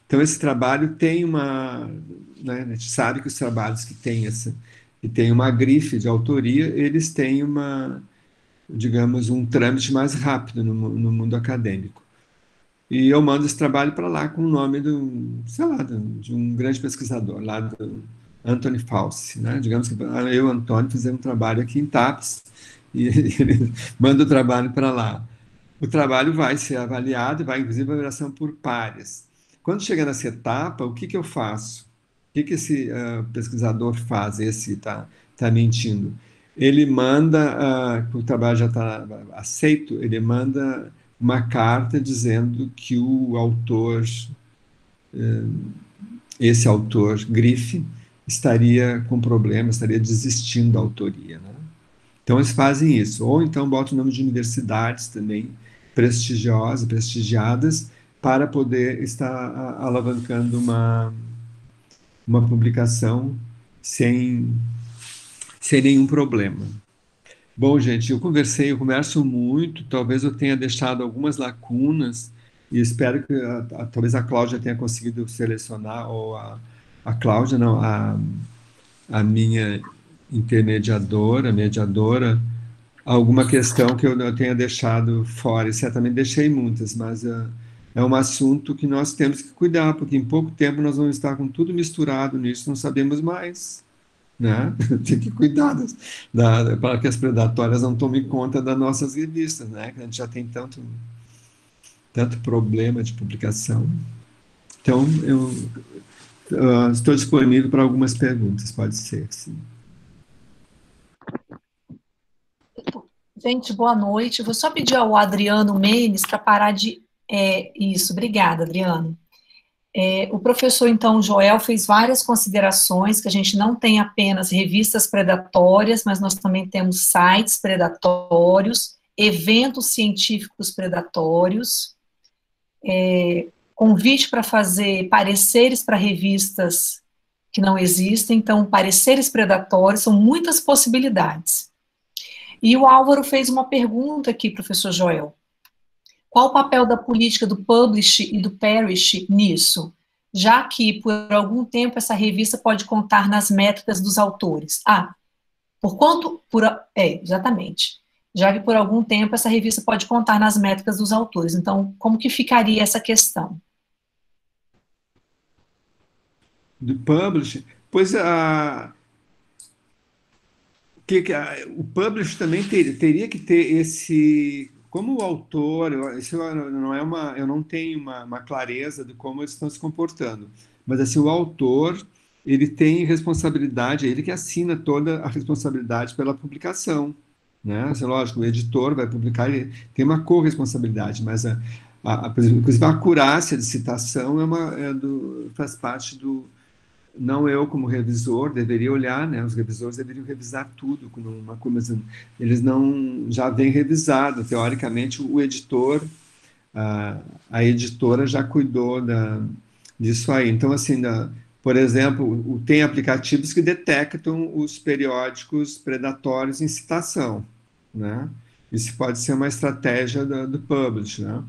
Então, esse trabalho tem né, a gente sabe que os trabalhos que têm uma grife de autoria, eles têm digamos, um trâmite mais rápido no mundo acadêmico. E eu mando esse trabalho para lá com o nome sei lá, de um grande pesquisador, lá do Anthony Fauci, né? Digamos que eu e o Antônio fizemos um trabalho aqui em TAPS, e ele manda o trabalho para lá. O trabalho vai ser avaliado, vai inclusive avaliação por pares. Quando chega nessa etapa, o que eu faço? O que esse pesquisador faz? Esse tá mentindo. Ele manda, o trabalho já está aceito, ele manda uma carta dizendo que o autor, esse autor, grife, estaria com problema, estaria desistindo da autoria, né? Então, eles fazem isso. Ou então botam o nome de universidades também prestigiosas, prestigiadas, para poder estar alavancando uma publicação sem nenhum problema. Bom, gente, eu converso muito, talvez eu tenha deixado algumas lacunas, e espero que talvez a Cláudia tenha conseguido selecionar, ou a Cláudia, não, a minha mediadora, alguma questão que eu tenha deixado fora, e certamente deixei muitas, mas é um assunto que nós temos que cuidar, porque em pouco tempo nós vamos estar com tudo misturado nisso, não sabemos mais, né? Tem que cuidar para que as predatórias não tomem conta das nossas revistas, né? Que a gente já tem tanto problema de publicação. Então, eu estou disponível para algumas perguntas, pode ser, sim. Gente, boa noite. Vou só pedir ao Adriano Menes para parar de... isso, obrigada, Adriano. O professor, então, Joel, fez várias considerações, que a gente não tem apenas revistas predatórias, mas nós também temos sites predatórios, eventos científicos predatórios, convite para fazer pareceres para revistas que não existem, então, pareceres predatórios, são muitas possibilidades. E o Álvaro fez uma pergunta aqui, professor Joel. Qual o papel da política do publish e do perish nisso? Já que, por algum tempo, essa revista pode contar nas métricas dos autores. Exatamente. Já que, por algum tempo, essa revista pode contar nas métricas dos autores. Então, como que ficaria essa questão? Do publish? Pois o publish também teria que ter esse... Como o autor, eu não tenho uma clareza de como eles estão se comportando, mas assim, o autor, ele tem responsabilidade, ele que assina toda a responsabilidade pela publicação, né? Assim, lógico, o editor vai publicar, ele tem uma corresponsabilidade, mas inclusive a acurácia de citação faz parte do... Não eu, como revisor, deveria olhar, né? Os revisores deveriam revisar tudo, eles não já vêm revisado. Teoricamente, o editor, a editora já cuidou disso aí. Então, assim, por exemplo, tem aplicativos que detectam os periódicos predatórios em citação, né? Isso pode ser uma estratégia do publish, né?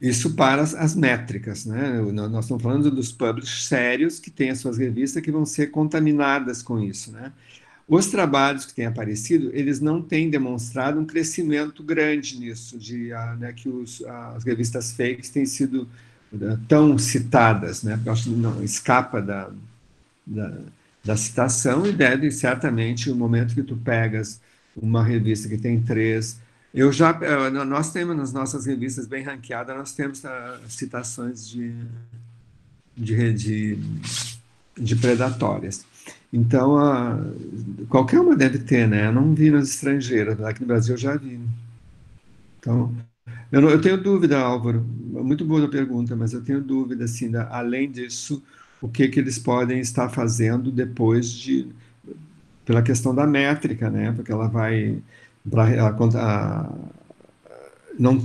Isso para as métricas, né? Nós estamos falando dos publishers sérios que têm as suas revistas que vão ser contaminadas com isso, né? Os trabalhos que têm aparecido, eles não têm demonstrado um crescimento grande nisso, né, que as revistas fakes têm sido tão citadas, né? Porque eu acho que não escapa da citação e deve, certamente, o momento que tu pegas uma revista que tem 3... nós temos nas nossas revistas bem ranqueadas, nós temos citações de predatórias. Então, qualquer uma deve ter, né? Eu não vi nas estrangeiras, aqui no Brasil eu já vi. Então, eu tenho dúvida, Álvaro, muito boa a pergunta, mas eu tenho dúvida, assim, além disso, o que eles podem estar fazendo depois pela questão da métrica, né? Porque ela vai... eu não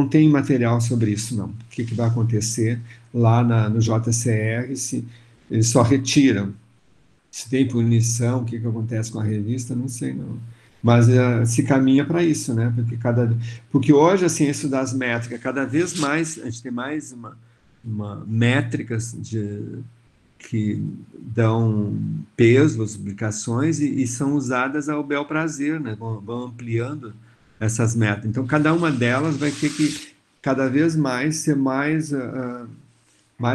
tenho material sobre isso, não. O que vai acontecer lá no JCR, se eles só retiram. Se tem punição, o que acontece com a revista, não sei, não. Mas se caminha para isso, né? Porque hoje, assim, isso das métricas, cada vez mais, a gente tem mais métricas que dão peso às publicações e são usadas ao bel prazer, né? Vão ampliando essas metas. Então, cada uma delas vai ter que, cada vez mais, ser mais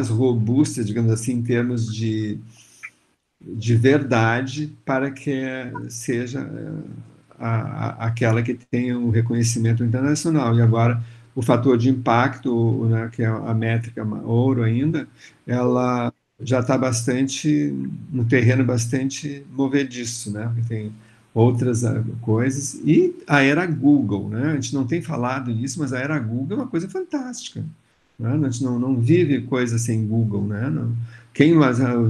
robusta, digamos assim, em termos de verdade, para que seja aquela que tenha um reconhecimento internacional. E agora, o fator de impacto, né, que é a métrica ouro ainda, ela já está no terreno bastante movediço, né? Porque tem outras coisas. E a era Google, né? A gente não tem falado nisso, mas a era Google é uma coisa fantástica, né? A gente não vive coisa sem Google, né? Quem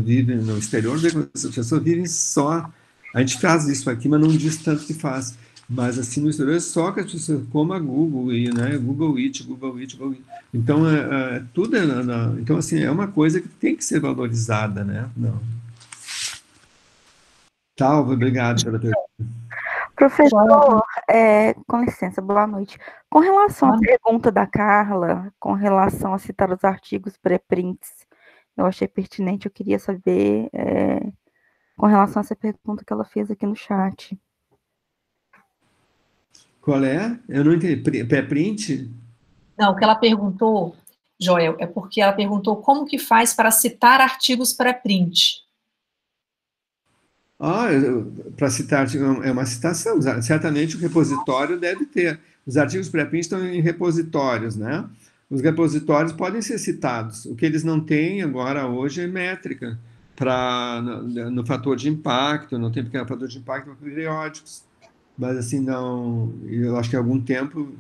vive no exterior, as pessoas vivem só... A gente faz isso aqui, mas não diz tanto que faz. Mas, assim, no exterior, só que as pessoas como a Google, né? Google It. Então, tudo então, assim, é uma coisa que tem que ser valorizada, né? Não. Tá, obrigado pela pergunta. Professor, com licença, boa noite. Com relação à pergunta da Carla, com relação a citar os artigos pré-prints, eu achei pertinente, eu queria saber com relação a essa pergunta que ela fez aqui no chat. Qual é? Eu não entendi. Pré-print? Não, o que ela perguntou, Joel, é porque ela perguntou como que faz para citar artigos pré-print. Para citar, é uma citação. Certamente o repositório deve ter. Os artigos pré-print estão em repositórios, né? Os repositórios podem ser citados. O que eles não têm agora, hoje, é métrica no fator de impacto, não tem pequeno fator de impacto para periódicos. Mas, assim, não... Eu acho que há algum tempo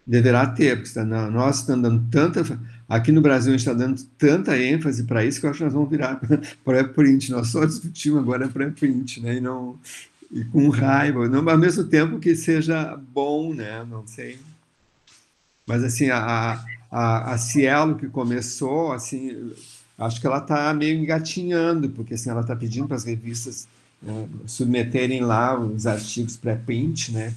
deverá ter, porque nós estamos dando tanta... Aqui no Brasil, a gente está dando tanta ênfase para isso que eu acho que nós vamos virar pré-print. Nós só discutimos agora pré-print, né? E com raiva. Não, ao mesmo tempo que seja bom, né? Não sei. Mas, assim, a Cielo, que começou, assim, acho que ela está meio engatinhando, porque, assim, ela está pedindo para as revistas submeterem lá os artigos pré-print, né?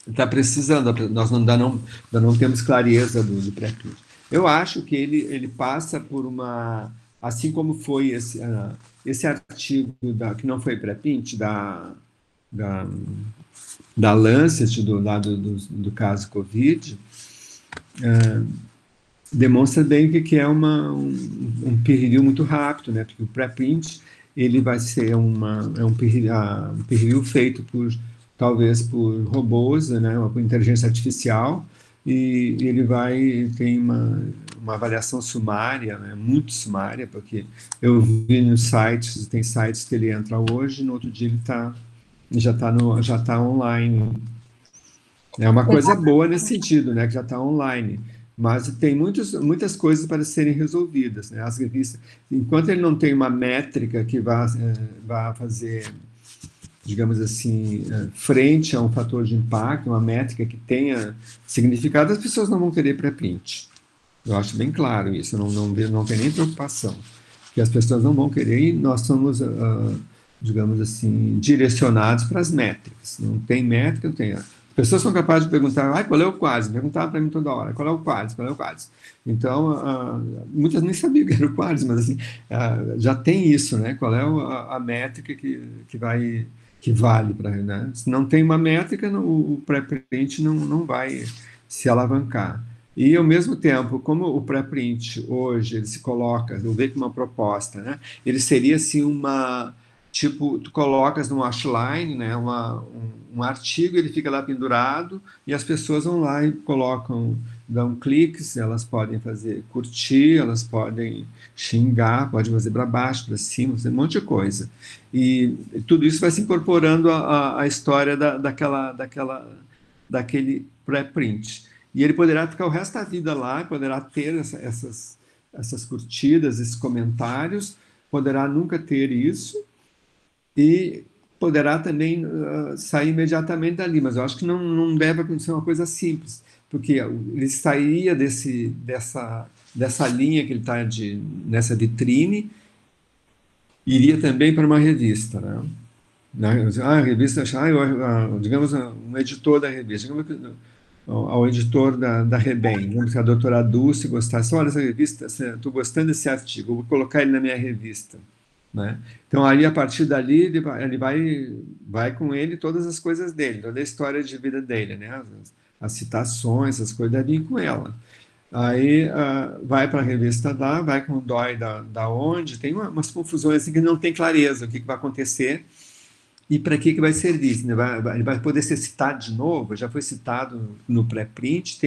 Está precisando, nós ainda não temos clareza do pré-print. Eu acho que ele passa por uma... Assim como foi esse artigo que não foi pré-print, da Lancet, do caso Covid, demonstra bem que é um peer review muito rápido, né? Porque o pré-print ele vai ser um peer review feito talvez por robôs, né? Por inteligência artificial, e ele tem uma avaliação sumária, né? Muito sumária, porque eu vi nos sites, tem sites que ele entra hoje, no outro dia ele já está online. É uma coisa boa nesse sentido, né? Que já está online. Mas tem muitas coisas para serem resolvidas, né? As revistas, enquanto ele não tem uma métrica que vá fazer, digamos assim, frente a um fator de impacto, uma métrica que tenha significado, as pessoas não vão querer pré-print. Eu acho bem claro isso, não tem nem preocupação, que as pessoas não vão querer, e nós somos, digamos assim, direcionados para as métricas. Não tem métrica, Pessoas são capazes de perguntar, qual é o quadro? Perguntavam para mim toda hora, qual é o quadro? Qual é o quadro? Então, muitas nem sabiam que era o quadro, mas assim, já tem isso, né? Qual é a métrica que vale para, né? Se não tem uma métrica, o pré-print não vai se alavancar. E, ao mesmo tempo, como o pré-print hoje ele se coloca, eu vejo como uma proposta, né? Ele seria assim tipo, tu colocas no Ashline, né, um artigo, ele fica lá pendurado e as pessoas vão lá e colocam, dão cliques, elas podem fazer curtir, elas podem xingar, podem fazer para baixo, para cima, fazer um monte de coisa. E tudo isso vai se incorporando à história daquele pré-print. E ele poderá ficar o resto da vida lá, poderá ter essas curtidas, esses comentários, poderá nunca ter isso, e poderá também sair imediatamente dali, mas eu acho que não deve acontecer uma coisa simples, porque ele sairia dessa linha que ele está nessa vitrine, iria também para uma revista, né? A revista, digamos, um editor da revista, digamos, ao editor da Rebem, digamos que a doutora Dulce gostasse, olha essa revista, estou gostando desse artigo, vou colocar ele na minha revista. Né? Então, aí, a partir dali, ele vai com ele todas as coisas dele, toda a história de vida dele, né? As citações, as coisas devem ir com ela. Aí, vai para a revista lá, vai com o DOI da onde, tem umas confusões assim que não tem clareza o que vai acontecer e para que vai servir. Né? Ele vai poder ser citado de novo, já foi citado no pré-print,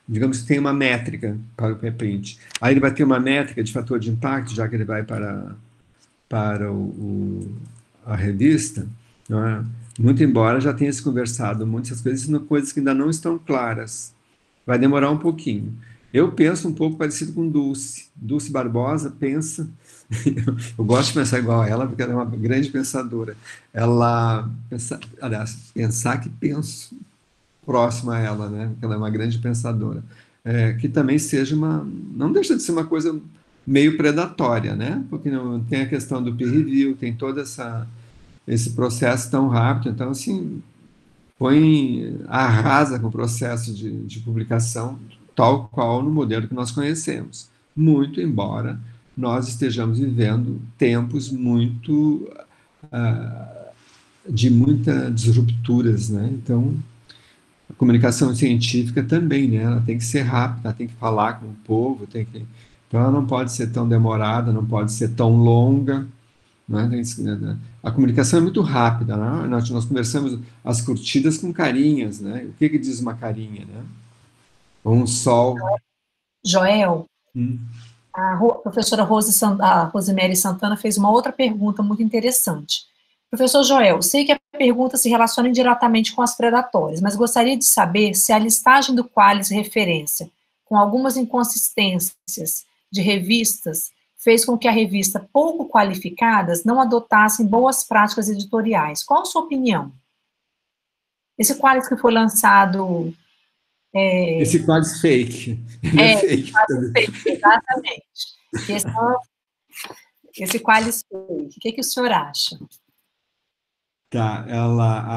digamos que tem uma métrica para o pré-print. Aí ele vai ter uma métrica de fator de impacto, já que ele vai para a revista, não é? Muito embora já tenha se conversado muitas coisas, são coisas que ainda não estão claras. Vai demorar um pouquinho. Eu penso um pouco parecido com Dulce. Dulce Barbosa pensa... Eu gosto de pensar igual a ela, porque ela é uma grande pensadora. Pensar que penso próximo a ela, né? Porque ela é uma grande pensadora. Que também seja não deixa de ser uma coisa meio predatória, né? Porque não tem a questão do peer review, tem todo esse processo tão rápido, então, assim, arrasa com o processo de publicação, tal qual no modelo que nós conhecemos. Muito embora nós estejamos vivendo tempos de muitas disrupturas, né? Então, a comunicação científica também, né? Ela tem que ser rápida, ela tem que falar com o povo, então ela não pode ser tão demorada, não pode ser tão longa, né? A comunicação é muito rápida, né? Nós conversamos as curtidas com carinhas, né? O que diz uma carinha, né? Ou um sol. Joel, a professora Rosemary Santana fez uma outra pergunta muito interessante. Professor Joel, sei que a pergunta se relaciona indiretamente com as predatórias, mas gostaria de saber se a listagem do Qualis referência, com algumas inconsistências de revistas, fez com que a revista pouco qualificadas não adotassem boas práticas editoriais. Qual a sua opinião? Esse Qualis que foi lançado... Esse Qualis fake. Fake. Exatamente. Esse Qualis fake. O que o senhor acha? Tá,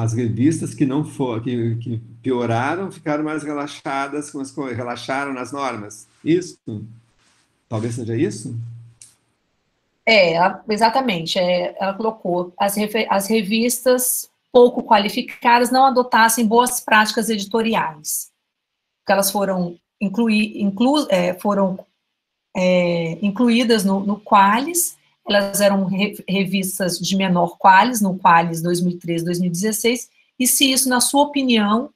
as revistas que não que pioraram, ficaram mais relaxadas com as coisas, relaxaram nas normas. Isso? Talvez seja isso? Exatamente. Ela colocou as revistas pouco qualificadas não adotassem boas práticas editoriais. Porque elas foram incluídas no Qualis, elas eram revistas de menor Qualis, no Qualis 2013, 2016, e se isso, na sua opinião,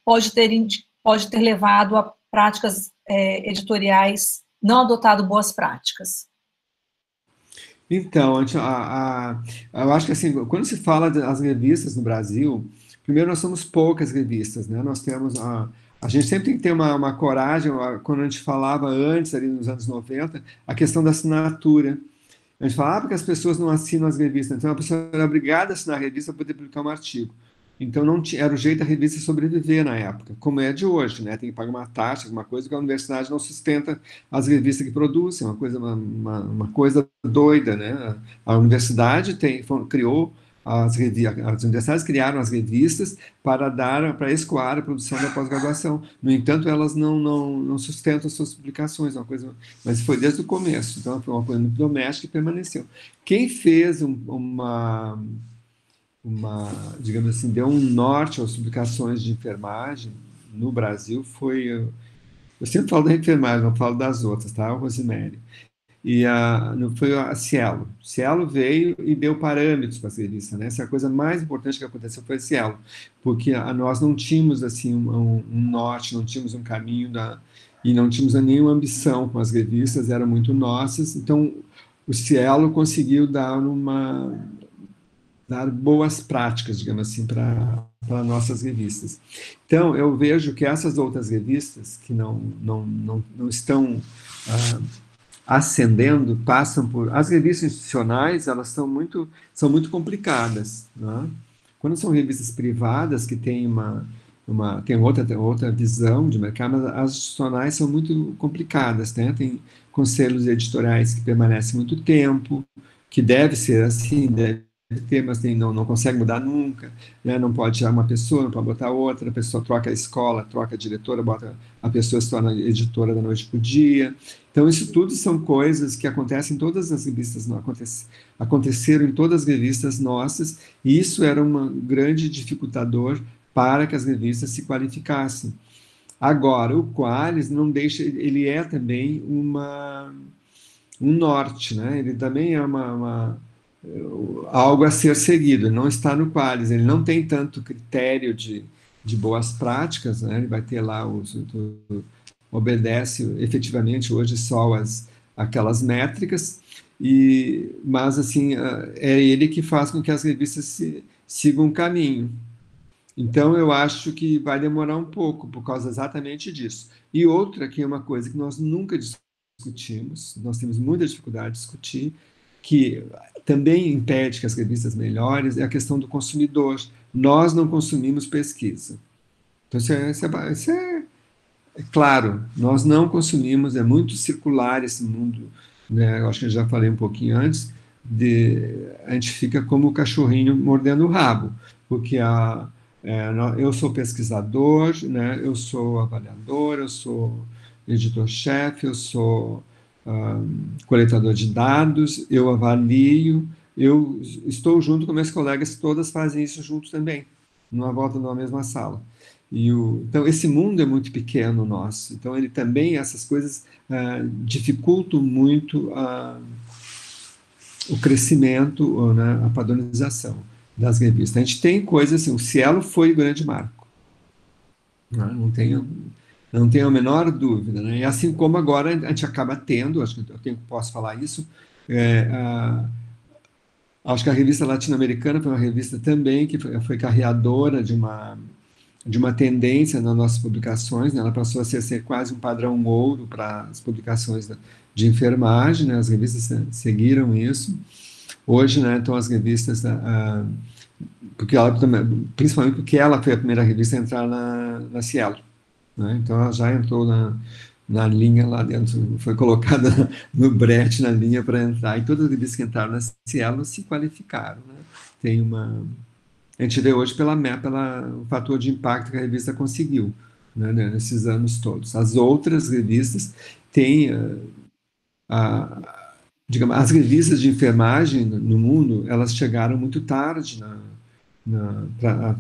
pode ter levado a práticas editoriais, não adotado boas práticas. Então, eu acho que assim, quando se fala das revistas no Brasil, primeiro nós somos poucas revistas, né? Nós temos a gente sempre tem que ter uma coragem, quando a gente falava antes, ali nos anos 90, a questão da assinatura. A gente fala, porque as pessoas não assinam as revistas, então a pessoa era obrigada a assinar a revista para poder publicar um artigo. Então, não era o jeito da revista sobreviver na época, como é de hoje, né? Tem que pagar uma taxa, alguma coisa, que a universidade não sustenta as revistas que produzem, uma coisa doida, né? A universidade criou as universidades criaram as revistas para escoar a produção da pós-graduação. No entanto, elas não sustentam suas publicações, mas foi desde o começo. Então, foi uma coisa muito doméstica e permaneceu. Quem fez digamos assim, deu um norte às publicações de enfermagem no Brasil foi... Eu sempre falo da enfermagem, não falo das outras, tá? O Rosemary. E foi a Cielo. Cielo veio e deu parâmetros para a revistas, né? Essa é a coisa mais importante que aconteceu foi a Cielo, porque nós não tínhamos assim um norte, não tínhamos um caminho e não tínhamos nenhuma ambição com as revistas, eram muito nossas. Então, o Cielo conseguiu dar boas práticas, digamos assim, para nossas revistas. Então, eu vejo que essas outras revistas que não estão ascendendo, passam por... As revistas institucionais, elas são muito complicadas, né? Quando são revistas privadas, que têm tem outra visão de mercado, mas as institucionais são muito complicadas, né? Tem conselhos editoriais que permanecem muito tempo, que deve ser assim, deve ter, mas não consegue mudar nunca, né? Não pode tirar uma pessoa, não pode botar outra, a pessoa troca a escola, troca a diretora, a pessoa se torna editora da noite para o dia. Então, isso tudo são coisas que acontecem em todas as revistas, aconteceram em todas as revistas nossas, e isso era um grande dificultador para que as revistas se qualificassem. Agora, o Qualis não deixa, ele é também um norte, né? Ele também é algo a ser seguido, ele não está no Qualis, ele não tem tanto critério de boas práticas, né? Ele vai ter lá obedece efetivamente hoje só aquelas métricas, mas assim, é ele que faz com que as revistas sigam um caminho. Então, eu acho que vai demorar um pouco, por causa exatamente disso. E outra, que é uma coisa que nós nunca discutimos, nós temos muita dificuldade de discutir, que também impede que as revistas melhorem, é a questão do consumidor. Nós não consumimos pesquisa. Então, isso é claro, nós não consumimos, é muito circular esse mundo, né? Eu acho que eu já falei um pouquinho antes, a gente fica como o cachorrinho mordendo o rabo, porque eu sou pesquisador, né? Eu sou avaliador, eu sou editor-chefe, eu sou coletador de dados, eu avalio, eu estou junto com meus colegas, todas fazem isso juntos também, numa volta numa mesma sala. Então, esse mundo é muito pequeno nosso, então ele também, essas coisas dificultam muito o crescimento, né, a padronização das revistas. A gente tem coisas assim, o Cielo foi o grande marco, né? Não tenho a menor dúvida, né? E assim como agora a gente acaba tendo, acho que posso falar isso, acho que a revista latino-americana foi uma revista também que foi carreadora de uma tendência nas nossas publicações, né? Ela passou a ser quase um padrão ouro para as publicações de enfermagem, né? As revistas seguiram isso. Hoje, né, então as revistas, principalmente porque ela foi a primeira revista a entrar na Cielo, né? Então ela já entrou na linha lá dentro, foi colocada no brete na linha para entrar, e todas as revistas que entraram na Cielo se qualificaram, né? A gente vê hoje pelo fator de impacto que a revista conseguiu, né, nesses anos todos. As outras revistas têm, digamos, as revistas de enfermagem no mundo, elas chegaram muito tarde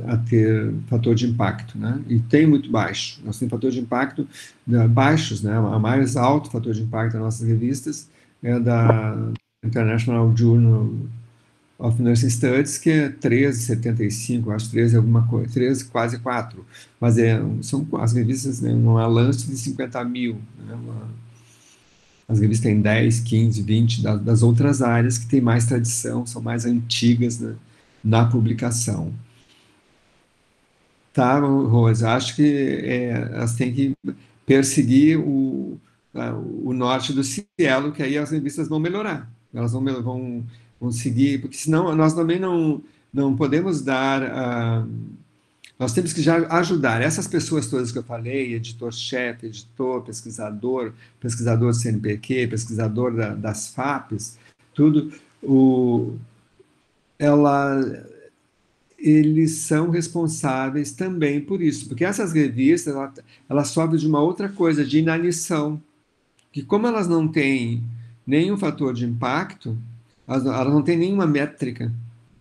a ter fator de impacto, né? E tem muito baixo. Nós temos fator de impacto baixos, né? A mais alto fator de impacto das nossas revistas é da International Journal of Nursing Studies, que é 13,75, acho 13 alguma coisa, 13, quase 4, mas são as revistas, né, uma lance de 50 mil, né, as revistas têm 10, 15, 20 das outras áreas que têm mais tradição, são mais antigas, né, na publicação. Tá, Rose, acho que elas têm que perseguir o norte do Cielo, que aí as revistas vão melhorar, elas vão seguir, porque senão nós também não podemos dar, nós temos que já ajudar essas pessoas todas que eu falei, editor-chefe, editor, pesquisador do CNPq, pesquisador das FAPES, tudo, ela, eles são responsáveis também por isso, porque essas revistas, elas sofrem de uma outra coisa, de inanição, que como elas não têm nenhum fator de impacto, elas não têm nenhuma métrica,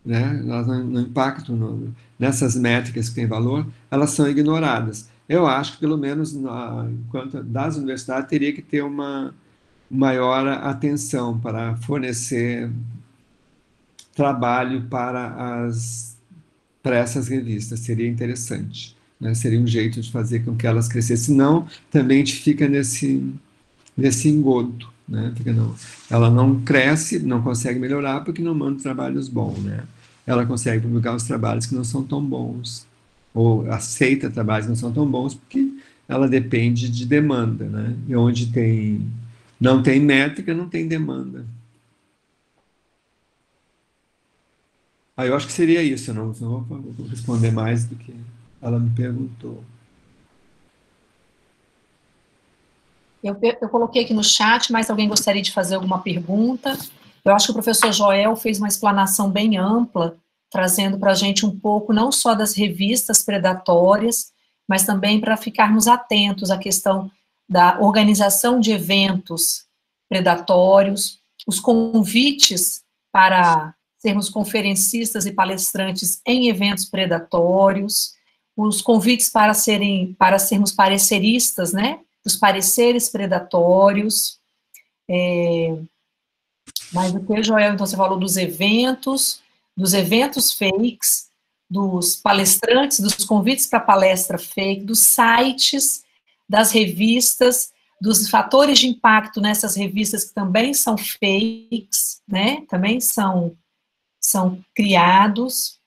né? Elas não impactam nessas métricas que têm valor, elas são ignoradas. Eu acho que, pelo menos, enquanto das universidades, teria que ter uma maior atenção para fornecer trabalho para essas revistas. Seria interessante, né? Seria um jeito de fazer com que elas crescessem. Senão, também a gente fica nesse engodo, né? Ela não cresce, não consegue melhorar porque não manda trabalhos bons, né? Ela consegue publicar os trabalhos que não são tão bons, ou aceita trabalhos que não são tão bons porque ela depende de demanda, né? E onde não tem métrica, não tem demanda. Eu acho que seria isso, eu não vou responder mais do que ela me perguntou. Eu coloquei aqui no chat, mas alguém gostaria de fazer alguma pergunta? Eu acho que o professor Joel fez uma explanação bem ampla, trazendo para a gente um pouco, não só das revistas predatórias, mas também para ficarmos atentos à questão da organização de eventos predatórios, os convites para sermos conferencistas e palestrantes em eventos predatórios, os convites para sermos pareceristas, né? Os pareceres predatórios. Mas o que, Joel, então você falou dos eventos fakes, dos palestrantes, dos convites para palestra fake, dos sites, das revistas, dos fatores de impacto nessas revistas que também são fakes, né? Também são criados.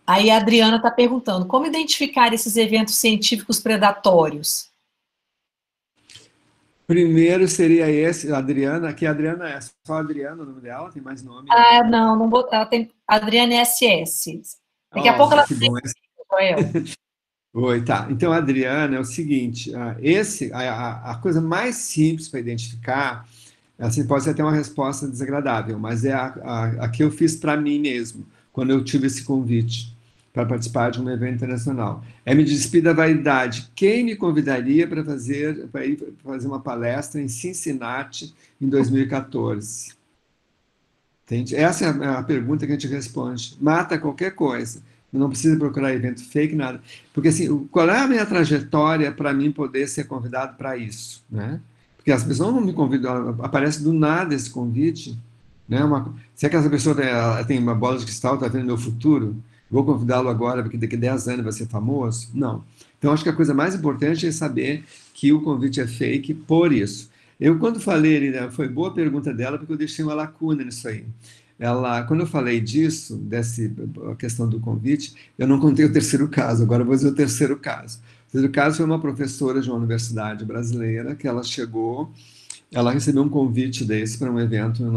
Aí a Adriana está perguntando, como identificar esses eventos científicos predatórios? Primeiro seria esse, a Adriana, aqui a Adriana é só a Adriana, o nome dela, tem mais nome? Não botar, ela tem Adriana SS. Daqui a pouco ela que bom. Oi, tá. Então, Adriana, é o seguinte, a coisa mais simples para identificar, assim, pode ser até uma resposta desagradável, mas é a que eu fiz para mim mesmo, quando eu tive esse convite para participar de um evento internacional. Me despir da vaidade. Quem me convidaria para ir fazer uma palestra em Cincinnati em 2014? Entende? Essa é a pergunta que a gente responde. Mata qualquer coisa. Não precisa procurar evento fake, nada. Porque, assim, qual é a minha trajetória para mim poder ser convidado para isso, né? Porque as pessoas não me convidam, aparece do nada esse convite, né? Se é que essa pessoa tem uma bola de cristal, está vendo meu futuro, vou convidá-lo agora, porque daqui a 10 anos vai ser famoso? Não. Então, acho que a coisa mais importante é saber que o convite é fake por isso. Eu, quando falei, foi boa a pergunta dela, porque eu deixei uma lacuna nisso aí. Quando eu falei disso, a questão do convite, eu não contei o terceiro caso, agora eu vou dizer o terceiro caso. O terceiro caso foi uma professora de uma universidade brasileira, que ela recebeu um convite desse para um evento em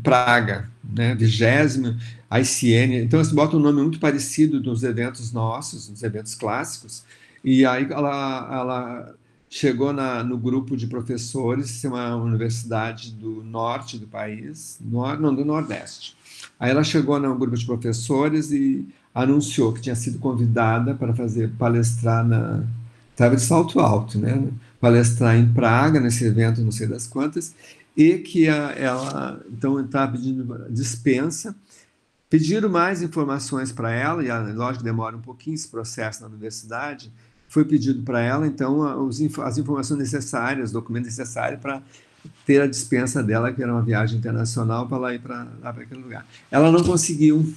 Praga, né, 20º ICN, então eles botam um nome muito parecido dos eventos nossos, dos eventos clássicos, e aí ela chegou no grupo de professores, uma universidade do norte do país, do nordeste. Aí ela chegou no grupo de professores e anunciou que tinha sido convidada para palestrar estava de salto alto, né? Palestrar em Praga, nesse evento, não sei das quantas, e que ela, então, estava pedindo dispensa, pediram mais informações para ela, e lógico que demora um pouquinho esse processo na universidade, foi pedido para ela, então, as informações necessárias, os documentos necessários para ter a dispensa dela, que era uma viagem internacional, para ela ir para aquele lugar. Ela não conseguiu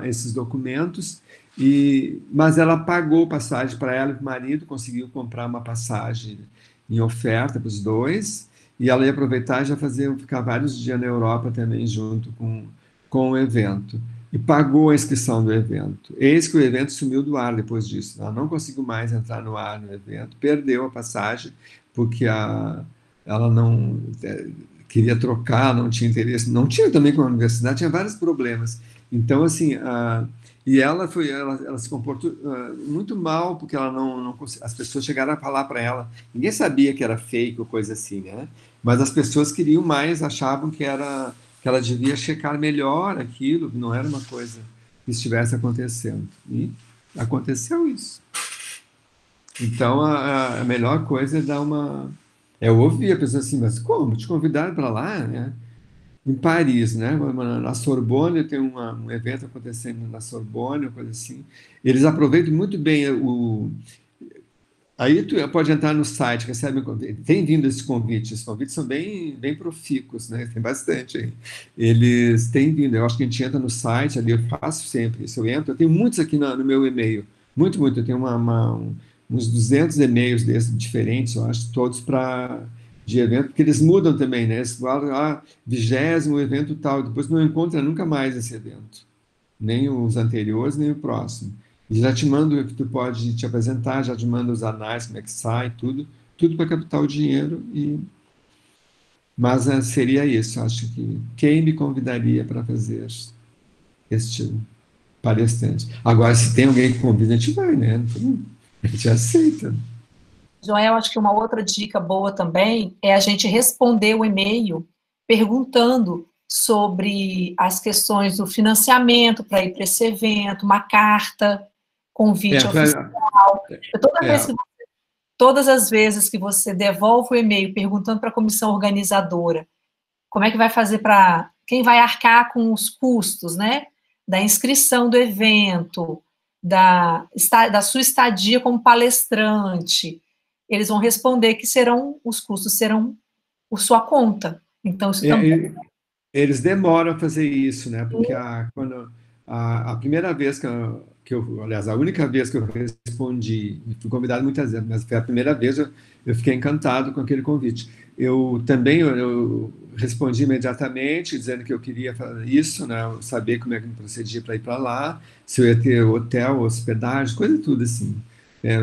esses documentos, mas ela pagou passagem para ela e para o marido, conseguiu comprar uma passagem em oferta para os dois, e ela ia aproveitar e já ficar vários dias na Europa também, junto com o evento. E pagou a inscrição do evento. Eis que o evento sumiu do ar depois disso. Ela não conseguiu mais entrar no ar no evento, perdeu a passagem, porque ela não queria trocar, não tinha interesse, não tinha também com a universidade, tinha vários problemas. Então, assim, ela se comportou muito mal, porque ela as pessoas chegaram a falar para ela, ninguém sabia que era fake ou coisa assim, né? Mas as pessoas queriam mais, achavam que ela devia checar melhor aquilo, que não era uma coisa que estivesse acontecendo. E aconteceu isso. Então, a melhor coisa é é ouvir a pessoa assim, mas como? Te convidaram para lá, né? Em Paris, né? Na Sorbonne, tem um evento acontecendo na Sorbonne, uma coisa assim. Eles aproveitam muito bem Aí tu pode entrar no site, recebe um convite. Tem vindo esses convites. Os convites são bem profícuos, né? Tem bastante aí. Eles têm vindo. Eu acho que a gente entra no site ali, eu faço sempre isso. Eu entro, eu tenho muitos aqui no meu e-mail. Muito. Eu tenho uns 200 e-mails desses diferentes, eu acho, todos de evento, porque eles mudam também, né? Eles falam, 20º evento tal, depois não encontra nunca mais esse evento. Nem os anteriores, nem o próximo. E já te mando o que tu pode te apresentar, já te mando os anais, como é que sai, tudo para captar o dinheiro. Mas seria isso, acho que quem me convidaria para fazer este palestrante? Agora, se tem alguém que convida, a gente vai, né? Então, a gente aceita. Joel, acho que uma outra dica boa também é a gente responder o e-mail perguntando sobre as questões do financiamento para ir para esse evento, uma carta, convite oficial. Todas as vezes que você devolve o e-mail perguntando para a comissão organizadora como é que vai fazer quem vai arcar com os custos, né? Da inscrição do evento, da sua estadia como palestrante, eles vão responder que os custos serão por sua conta. Então, isso também... Eles demoram a fazer isso, né? Porque a primeira vez aliás, a única vez que eu respondi, fui convidado muitas vezes, mas foi a primeira vez eu fiquei encantado com aquele convite. Eu também respondi imediatamente, dizendo que eu queria fazer isso, né? Saber como é que eu procedia para ir para lá, se eu ia ter hotel, hospedagem, coisa tudo assim.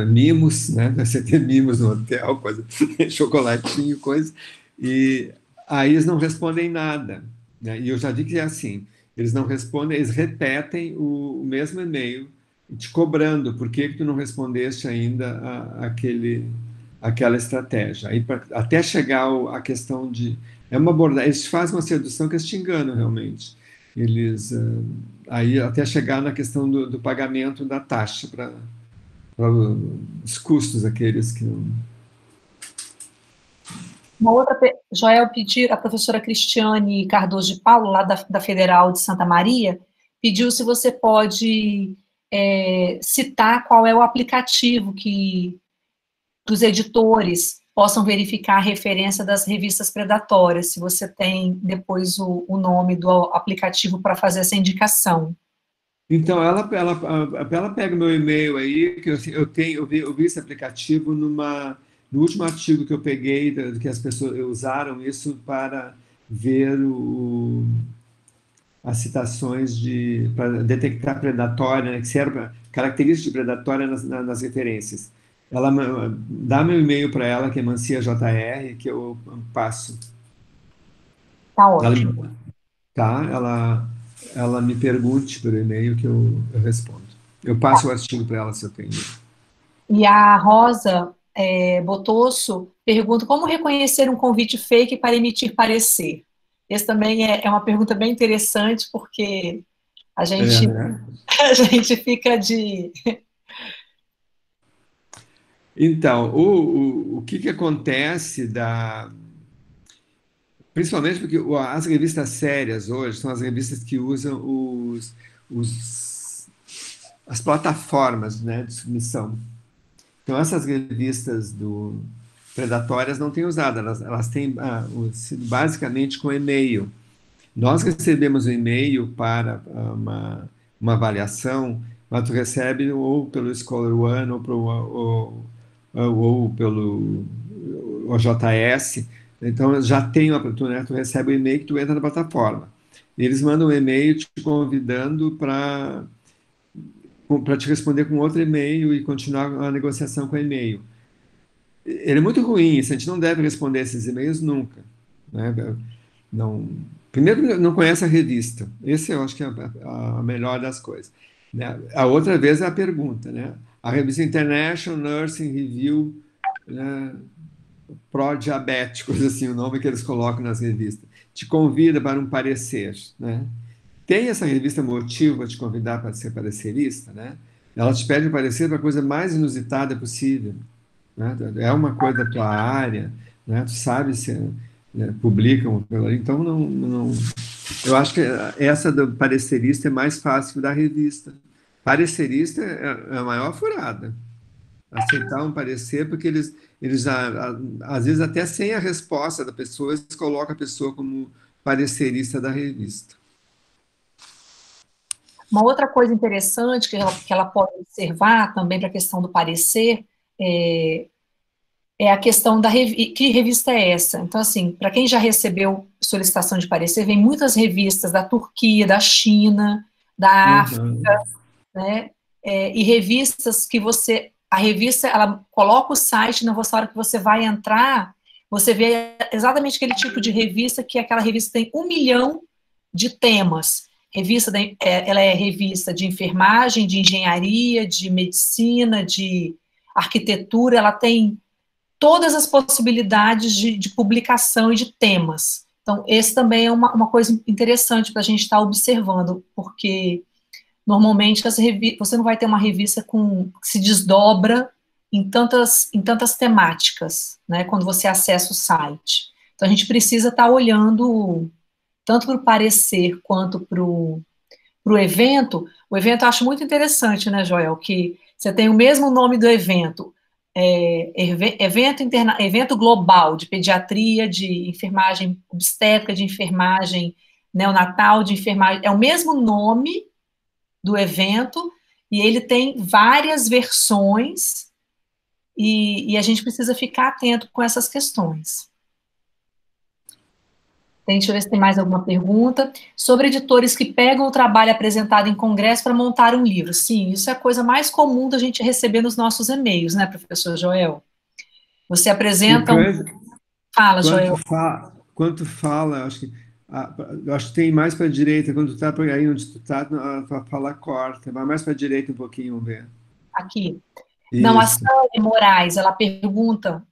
Mimos, né? Você ter mimos no hotel, coisa, chocolatinho, coisa. E aí eles não respondem nada, né? E eu já vi que é assim, eles não respondem, eles repetem o mesmo e-mail, te cobrando, por que tu não respondeste ainda aquela estratégia? Aí, até chegar a questão de... É uma abordagem, eles fazem uma sedução que eles te enganam realmente. Eles... aí até chegar na questão do pagamento da taxa para os custos aqueles que não... Uma outra, Joel pediu, a professora Cristiane Cardoso de Paulo, lá da Federal de Santa Maria, pediu se você pode citar qual é o aplicativo que os editores possam verificar a referência das revistas predatórias, se você tem depois o nome do aplicativo para fazer essa indicação. Então, ela pega o meu e-mail aí, que eu vi esse aplicativo no último artigo que eu peguei, que as pessoas usaram isso para ver as citações para detectar predatória, né, que serve características de predatória nas referências. Ela dá meu e-mail para ela, que é Mancia JR, que eu passo. Tá ótimo. Ela me pergunte por e-mail que eu respondo. Eu passo o artigo para ela se eu tenho. E a Rosa Botosso pergunta como reconhecer um convite fake para emitir parecer. Esse também é uma pergunta bem interessante, porque a gente, a gente fica de... Então, o que acontece principalmente porque as revistas sérias hoje são as revistas que usam as plataformas, né, de submissão. Então, essas revistas predatórias não têm usado, elas têm sido basicamente com e-mail. Nós recebemos um e-mail para uma avaliação, mas tu recebe ou pelo Scholar One ou pelo OJS. Então, já tem tu recebe o e-mail que tu entra na plataforma. Eles mandam um e-mail te convidando para te responder com outro e-mail e continuar a negociação com o e-mail. Ele é muito ruim, a gente não deve responder esses e-mails nunca, né? Não, Primeiro, não conhece a revista. Esse eu acho que é a melhor das coisas, né? A outra vez é a pergunta, né? A revista International Nursing Review, né, pró-diabéticos, assim, o nome que eles colocam nas revistas, te convida para um parecer, né? Tem essa revista motivo para te convidar para ser parecerista, né? Ela te pede um parecer para a coisa mais inusitada possível, né? É uma coisa da tua área, né? Tu sabe se, né, publicam, então eu acho que essa do parecerista é mais fácil da revista. Parecerista é a maior furada. Aceitar um parecer, porque eles às vezes até sem a resposta da pessoa, eles colocam a pessoa como parecerista da revista. Uma outra coisa interessante que ela pode observar também para a questão do parecer é a questão da que revista é essa. Então, assim, para quem já recebeu solicitação de parecer, vem muitas revistas da Turquia, da China, da África, né? E revistas que a revista, ela coloca o site, na hora que você vai entrar, você vê exatamente aquele tipo de revista, que aquela revista tem 1 milhão de temas. Ela é revista de enfermagem, de engenharia, de medicina, de arquitetura, ela tem todas as possibilidades de publicação e de temas. Então, esse também é uma coisa interessante para a gente estar observando, porque normalmente você não vai ter uma revista que se desdobra em tantas temáticas, né, quando você acessa o site. Então, a gente precisa estar olhando tanto para o parecer quanto para o evento. O evento eu acho muito interessante, né, Joel, que você tem o mesmo nome do evento, evento global de pediatria, de enfermagem obstétrica, de enfermagem neonatal, de enfermagem, é o mesmo nome do evento, e ele tem várias versões, e a gente precisa ficar atento com essas questões. Deixa eu ver se tem mais alguma pergunta. Sobre editores que pegam o trabalho apresentado em congresso para montar um livro. Sim, isso é a coisa mais comum da gente receber nos nossos e-mails, né, professor Joel? Você apresenta Fala, Joel. Quando fala, eu acho que tem mais para a direita, quando tu está aí onde tu está, a fala corta, vai mais para a direita um pouquinho, vamos ver. Aqui. Isso. Não, a Sânia Moraes, ela pergunta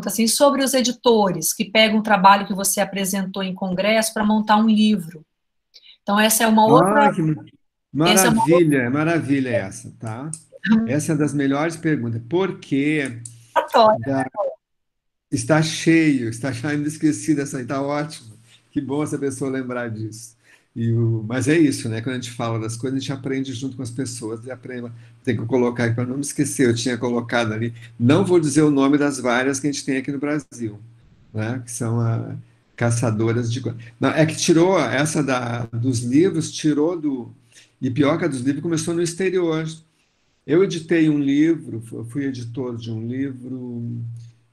assim, sobre os editores que pegam o trabalho que você apresentou em congresso para montar um livro. Então, essa é uma outra... Maravilha, maravilha essa, tá? Essa é das melhores perguntas. Por quê? Está cheio, está ainda esquecido essa aí, está ótimo. Que bom essa pessoa lembrar disso. Mas é isso, né? Quando a gente fala das coisas, a gente aprende junto com as pessoas e aprende. Tem que colocar aqui para não me esquecer, eu tinha colocado ali. Não vou dizer o nome das várias que a gente tem aqui no Brasil, né? Que são caçadoras de. Não, é que tirou essa dos livros, tirou do. E pior que a dos livros começou no exterior. Eu editei um livro, fui editor de um livro,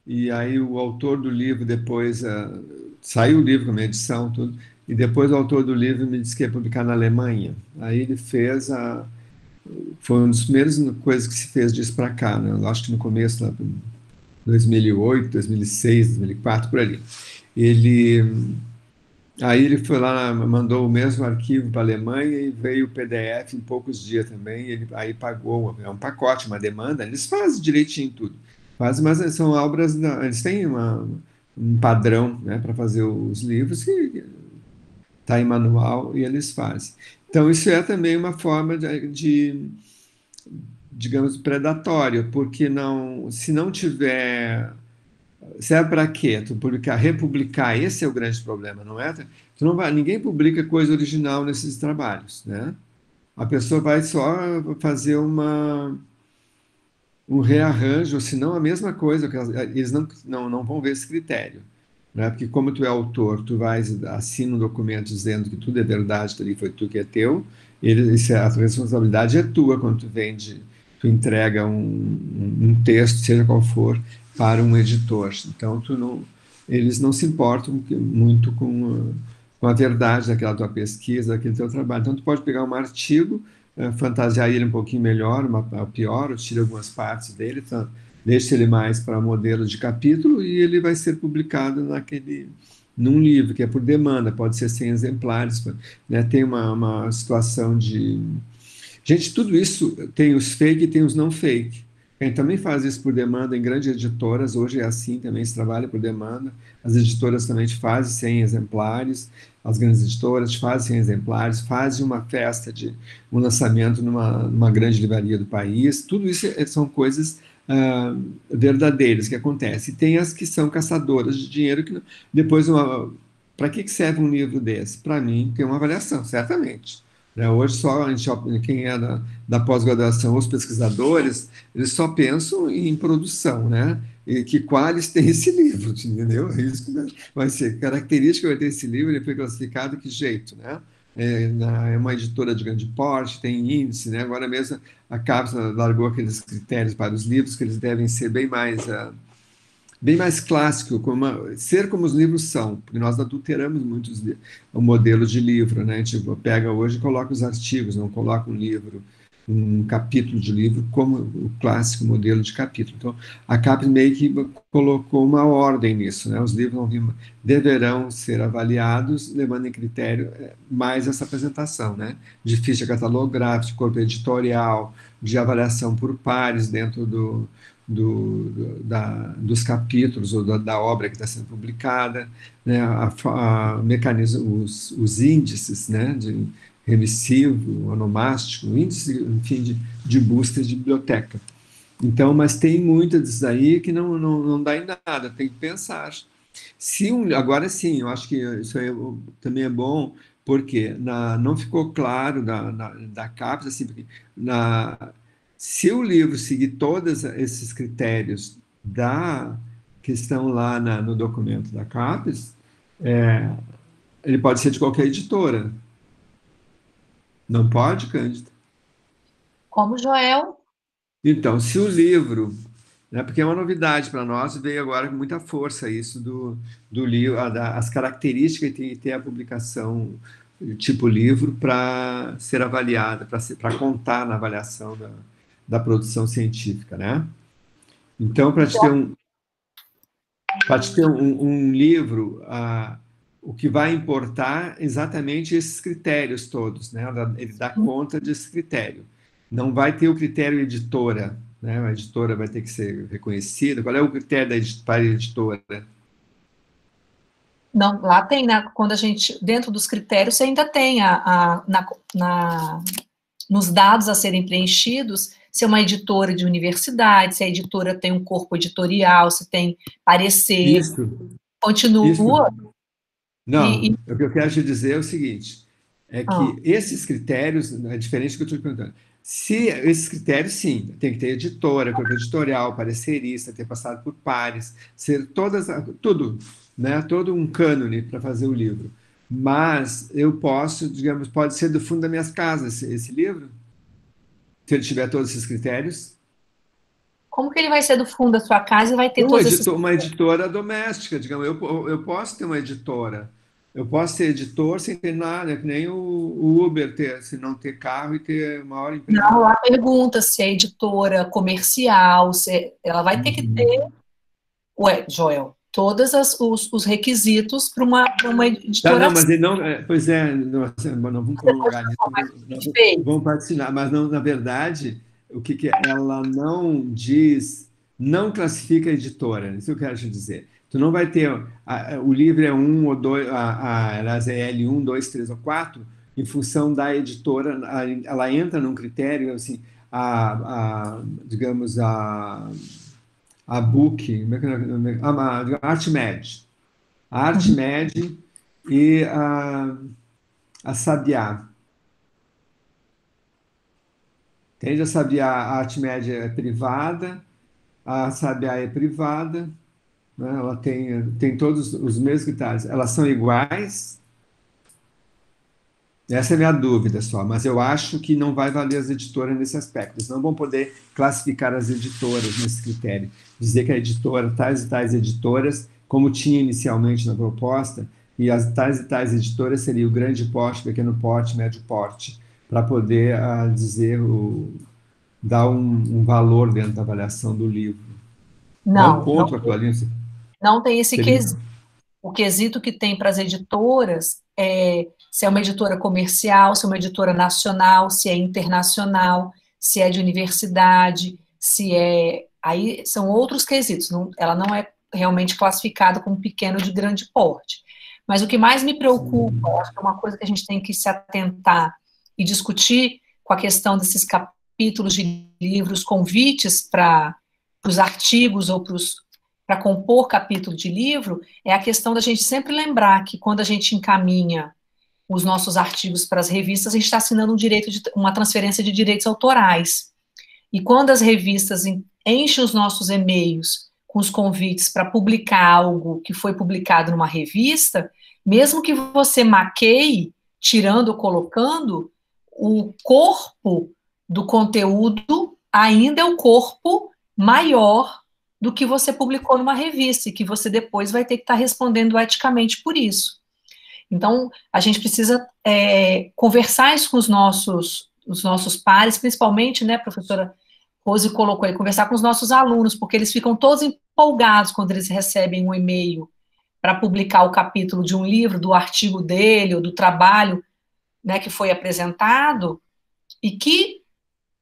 e aí o autor do livro depois saiu o livro com a minha edição, tudo. E depois o autor do livro me disse que ia publicar na Alemanha. Aí ele fez foi uma das primeiras coisas que se fez disso para cá, né? Eu acho que no começo, lá, 2008, 2006, 2004, por ali. Aí ele foi lá, mandou o mesmo arquivo para a Alemanha e veio o PDF em poucos dias também. Ele aí pagou, é um pacote, uma demanda. Eles fazem direitinho tudo. Fazem, mas são obras, eles têm um padrão, né, para fazer os livros que está em manual e eles fazem. Então, isso é também uma forma digamos, predatória, porque se não tiver... Serve para quê? Tu republicar, esse é o grande problema, não é? Ninguém publica coisa original nesses trabalhos, né? A pessoa vai só fazer um rearranjo, se não a mesma coisa, eles não vão ver esse critério. Né? Porque como tu é autor, tu assina um documento dizendo que tudo é verdade, ali foi tu que é teu, a responsabilidade é tua quando tu entrega um texto, seja qual for, para um editor. Então, eles não se importam muito com a verdade daquela tua pesquisa, daquele teu trabalho. Então, tu pode pegar um artigo, fantasiar ele um pouquinho melhor, pior, ou tira algumas partes dele, então, deixa ele mais para modelo de capítulo e ele vai ser publicado num livro, que é por demanda, pode ser 100 exemplares, né? Tem uma situação de... Gente, tudo isso tem os fake e tem os não fake. A gente também faz isso por demanda em grandes editoras, hoje é assim também, se trabalha por demanda. As editoras também te fazem 100 exemplares, as grandes editoras te fazem 100 exemplares, fazem uma festa de um lançamento numa grande livraria do país. Tudo isso são coisas verdadeiras que acontecem. E tem as que são caçadoras de dinheiro, que depois, para que serve um livro desse? Para mim, tem uma avaliação, certamente. Né? Hoje, só quem é da pós-graduação, os pesquisadores, eles só pensam em produção, né? E que quais tem esse livro, entendeu? É isso que vai ser. Característica vai ter esse livro, ele foi classificado, que jeito, né? É uma editora de grande porte, tem índice, né? Agora mesmo a CAPES largou aqueles critérios para os livros, que eles devem ser bem mais clássico, ser como os livros são, porque nós adulteramos muito o modelo de livro, né? A gente pega hoje e coloca os artigos, não coloca um livro, um capítulo de livro, como o clássico modelo de capítulo. Então, a CAPES meio que colocou uma ordem nisso, né? Os livros deverão ser avaliados, levando em critério mais essa apresentação, né? De ficha catalográfica, de corpo editorial, de avaliação por pares dentro dos capítulos ou da obra que está sendo publicada, né, mecanismo, os índices, né, de remissivo, onomástico, índice, enfim, de buscas de biblioteca. Então, mas tem muitas disso aí que não dá em nada, tem que pensar. Agora sim, eu acho que isso aí também é bom, porque não ficou claro da CAPES, assim, porque se o livro seguir todos esses critérios que estão lá no documento da CAPES, ele pode ser de qualquer editora. Não pode, Cândido? Como Joel? Então, se o livro, né, porque é uma novidade para nós, veio agora com muita força isso do livro, as características que tem que ter a publicação tipo livro para ser avaliada, para contar na avaliação da produção científica, né? Então, para te ter um livro, o que vai importar exatamente esses critérios todos, né? Ele dá conta desse critério. Não vai ter o critério editora, né? A editora vai ter que ser reconhecida. Qual é o critério para a editora? Não, lá tem, quando a gente, dentro dos critérios, você ainda tem nos dados a serem preenchidos, se é uma editora de universidade, se a editora tem um corpo editorial, se tem parecer, continua. Isso. Não, o que eu quero te dizer é o seguinte, é que esses critérios, é diferente do que eu estou te perguntando. Se esses critérios, sim, tem que ter editora, corpo editorial, parecerista, ter passado por pares, ser tudo, né? Todo um cânone para fazer o livro. Mas eu posso, digamos, pode ser do fundo das minhas casas esse livro? Se ele tiver todos esses critérios? Como que ele vai ser do fundo da sua casa e vai ter todos esses... Uma editora doméstica, digamos. Eu posso ter uma editora. Eu posso ser editor sem ter nada, que nem o Uber, se não ter carro e ter uma hora empresa. Não, lá pergunta se é editora comercial, ela vai ter que ter... Ué, Joel, todos os requisitos para uma editora... Não, mas ele não... Pois é, não vamos prolongar nisso. Vamos partilhar, mas não, na verdade, o que ela não diz, não classifica a editora, isso eu quero te dizer. Tu não vai ter... o livro é 1 ou 2, aliás, é L1, 2, 3 ou 4, em função da editora, ela entra num critério, assim, digamos, a Book, a ArtMed. A ArtMed e a Sabiá. Entende? A Sabiá, a ArtMed é privada, a Sabiá é privada, né? Ela tem todos os mesmos critérios. Elas são iguais? Essa é a minha dúvida só, mas eu acho que não vai valer as editoras nesse aspecto. Eles não vão poder classificar as editoras nesse critério. Dizer que a editora, tais e tais editoras, como tinha inicialmente na proposta, e as tais e tais editoras seriam o grande porte, pequeno porte, médio porte, para poder dar um valor dentro da avaliação do livro. Não, Dá um ponto para aquilo ali. Não tem esse quesito. o quesito que tem para as editoras é se é uma editora comercial, se é uma editora nacional, se é internacional, se é de universidade, se é... Aí são outros quesitos, ela não é realmente classificada como pequeno de grande porte. Mas o que mais me preocupa, acho que é uma coisa que a gente tem que se atentar e discutir com a questão desses capítulos de livros, convites para os artigos ou para compor capítulo de livro, é a questão da gente sempre lembrar que quando a gente encaminha os nossos artigos para as revistas, a gente está assinando uma transferência de direitos autorais. E quando as revistas enchem os nossos e-mails com os convites para publicar algo que foi publicado numa revista, mesmo que você maqueie, tirando ou colocando, o corpo do conteúdo ainda é o corpo maior do que você publicou numa revista, e que você depois vai ter que estar respondendo eticamente por isso. Então, a gente precisa conversar isso com os nossos pares, principalmente, né, a professora Rose colocou aí, conversar com os nossos alunos, porque eles ficam todos empolgados quando eles recebem um e-mail para publicar o capítulo de um livro, do artigo dele, ou do trabalho, né, que foi apresentado, e que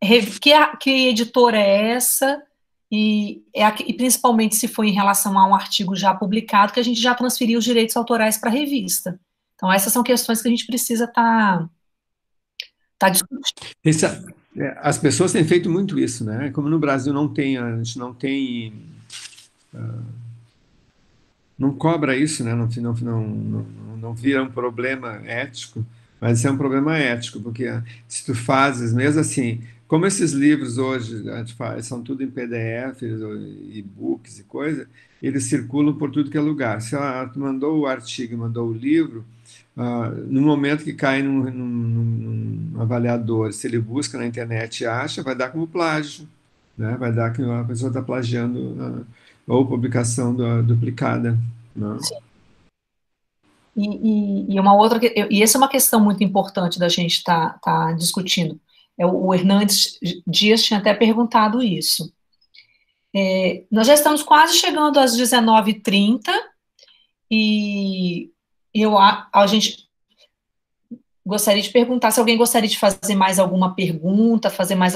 editora é essa, e principalmente se for em relação a um artigo já publicado, que a gente já transferiu os direitos autorais para a revista. Então, essas são questões que a gente precisa estar discutindo. As pessoas têm feito muito isso, né? Como no Brasil a gente não tem, não cobra isso, né? Não vira um problema ético, mas isso é um problema ético, porque se tu fazes, mesmo assim, como esses livros hoje são tudo em PDFs, e-books e coisa, eles circulam por tudo que é lugar. Se ela mandou o artigo, mandou o livro, no momento que cai num avaliador, se ele busca na internet e acha, vai dar como plágio, né? Vai dar que a pessoa está plagiando ou publicação duplicada. Né? Sim. E essa é uma questão muito importante da gente estar discutindo. O Hernandes Dias tinha até perguntado isso. Nós já estamos quase chegando às 19h30 e a gente gostaria de perguntar se alguém gostaria de fazer mais alguma pergunta, fazer mais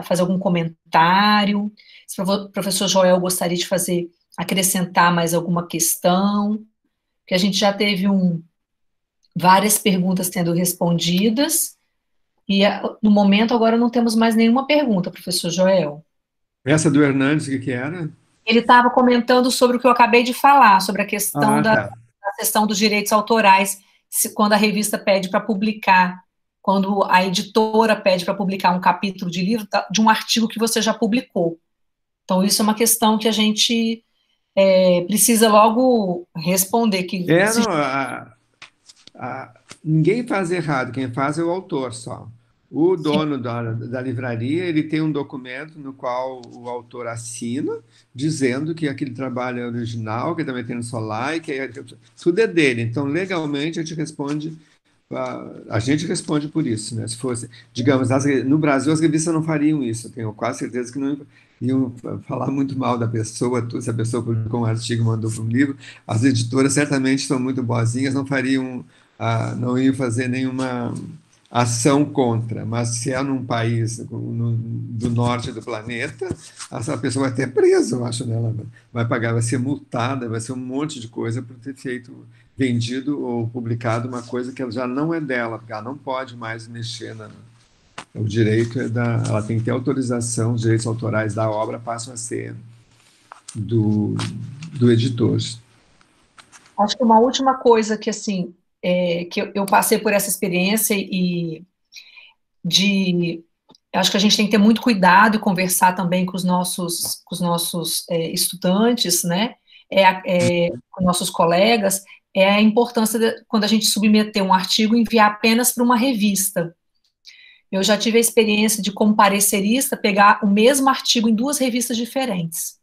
fazer algum comentário, se o professor Joel gostaria de acrescentar mais alguma questão, que a gente já teve várias perguntas sendo respondidas, e no momento agora não temos mais nenhuma pergunta, professor Joel. Essa do Hernandes, o que era? Ele estava comentando sobre o que eu acabei de falar, sobre a questão da questão dos direitos autorais, quando a revista pede para publicar, quando a editora pede para publicar um capítulo de livro, de um artigo que você já publicou. Então, isso é uma questão que a gente precisa logo responder. Ninguém faz errado, quem faz é o autor só. O dono da livraria, ele tem um documento no qual o autor assina, dizendo que aquele trabalho é original, que também tem no Solai, tudo é dele. Então, legalmente, a gente responde por isso, né? Se fosse, digamos, no Brasil, as revistas não fariam isso. Eu tenho quase certeza que não iam falar muito mal da pessoa. Se a pessoa publicou um artigo, mandou para um livro, as editoras certamente são muito boazinhas, não iam fazer nenhuma ação contra, mas se é num país do norte do planeta, essa pessoa vai ter presa, eu acho, né? Ela vai pagar, vai ser multada, vai ser um monte de coisa por ter vendido ou publicado uma coisa que já não é dela, porque ela não pode mais mexer o direito ela tem que ter autorização, os direitos autorais da obra passam a ser do editor. Acho que uma última coisa que, assim, que eu passei por essa experiência acho que a gente tem que ter muito cuidado e conversar também com os nossos estudantes, né, com nossos colegas, a importância quando a gente submeter um artigo, enviar apenas para uma revista. Eu já tive a experiência de, como parecerista, pegar o mesmo artigo em 2 revistas diferentes.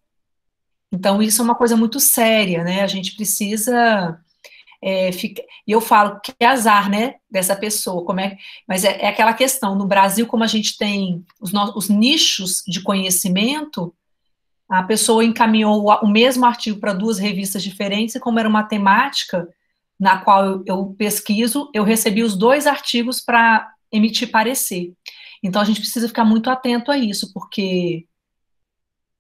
Então, isso é uma coisa muito séria, né, a gente precisa... E eu falo que é azar, né, dessa pessoa, mas é aquela questão, no Brasil, como a gente tem os nichos de conhecimento, a pessoa encaminhou o mesmo artigo para 2 revistas diferentes, e como era uma temática na qual eu pesquiso, eu recebi os 2 artigos para emitir parecer. Então, a gente precisa ficar muito atento a isso, porque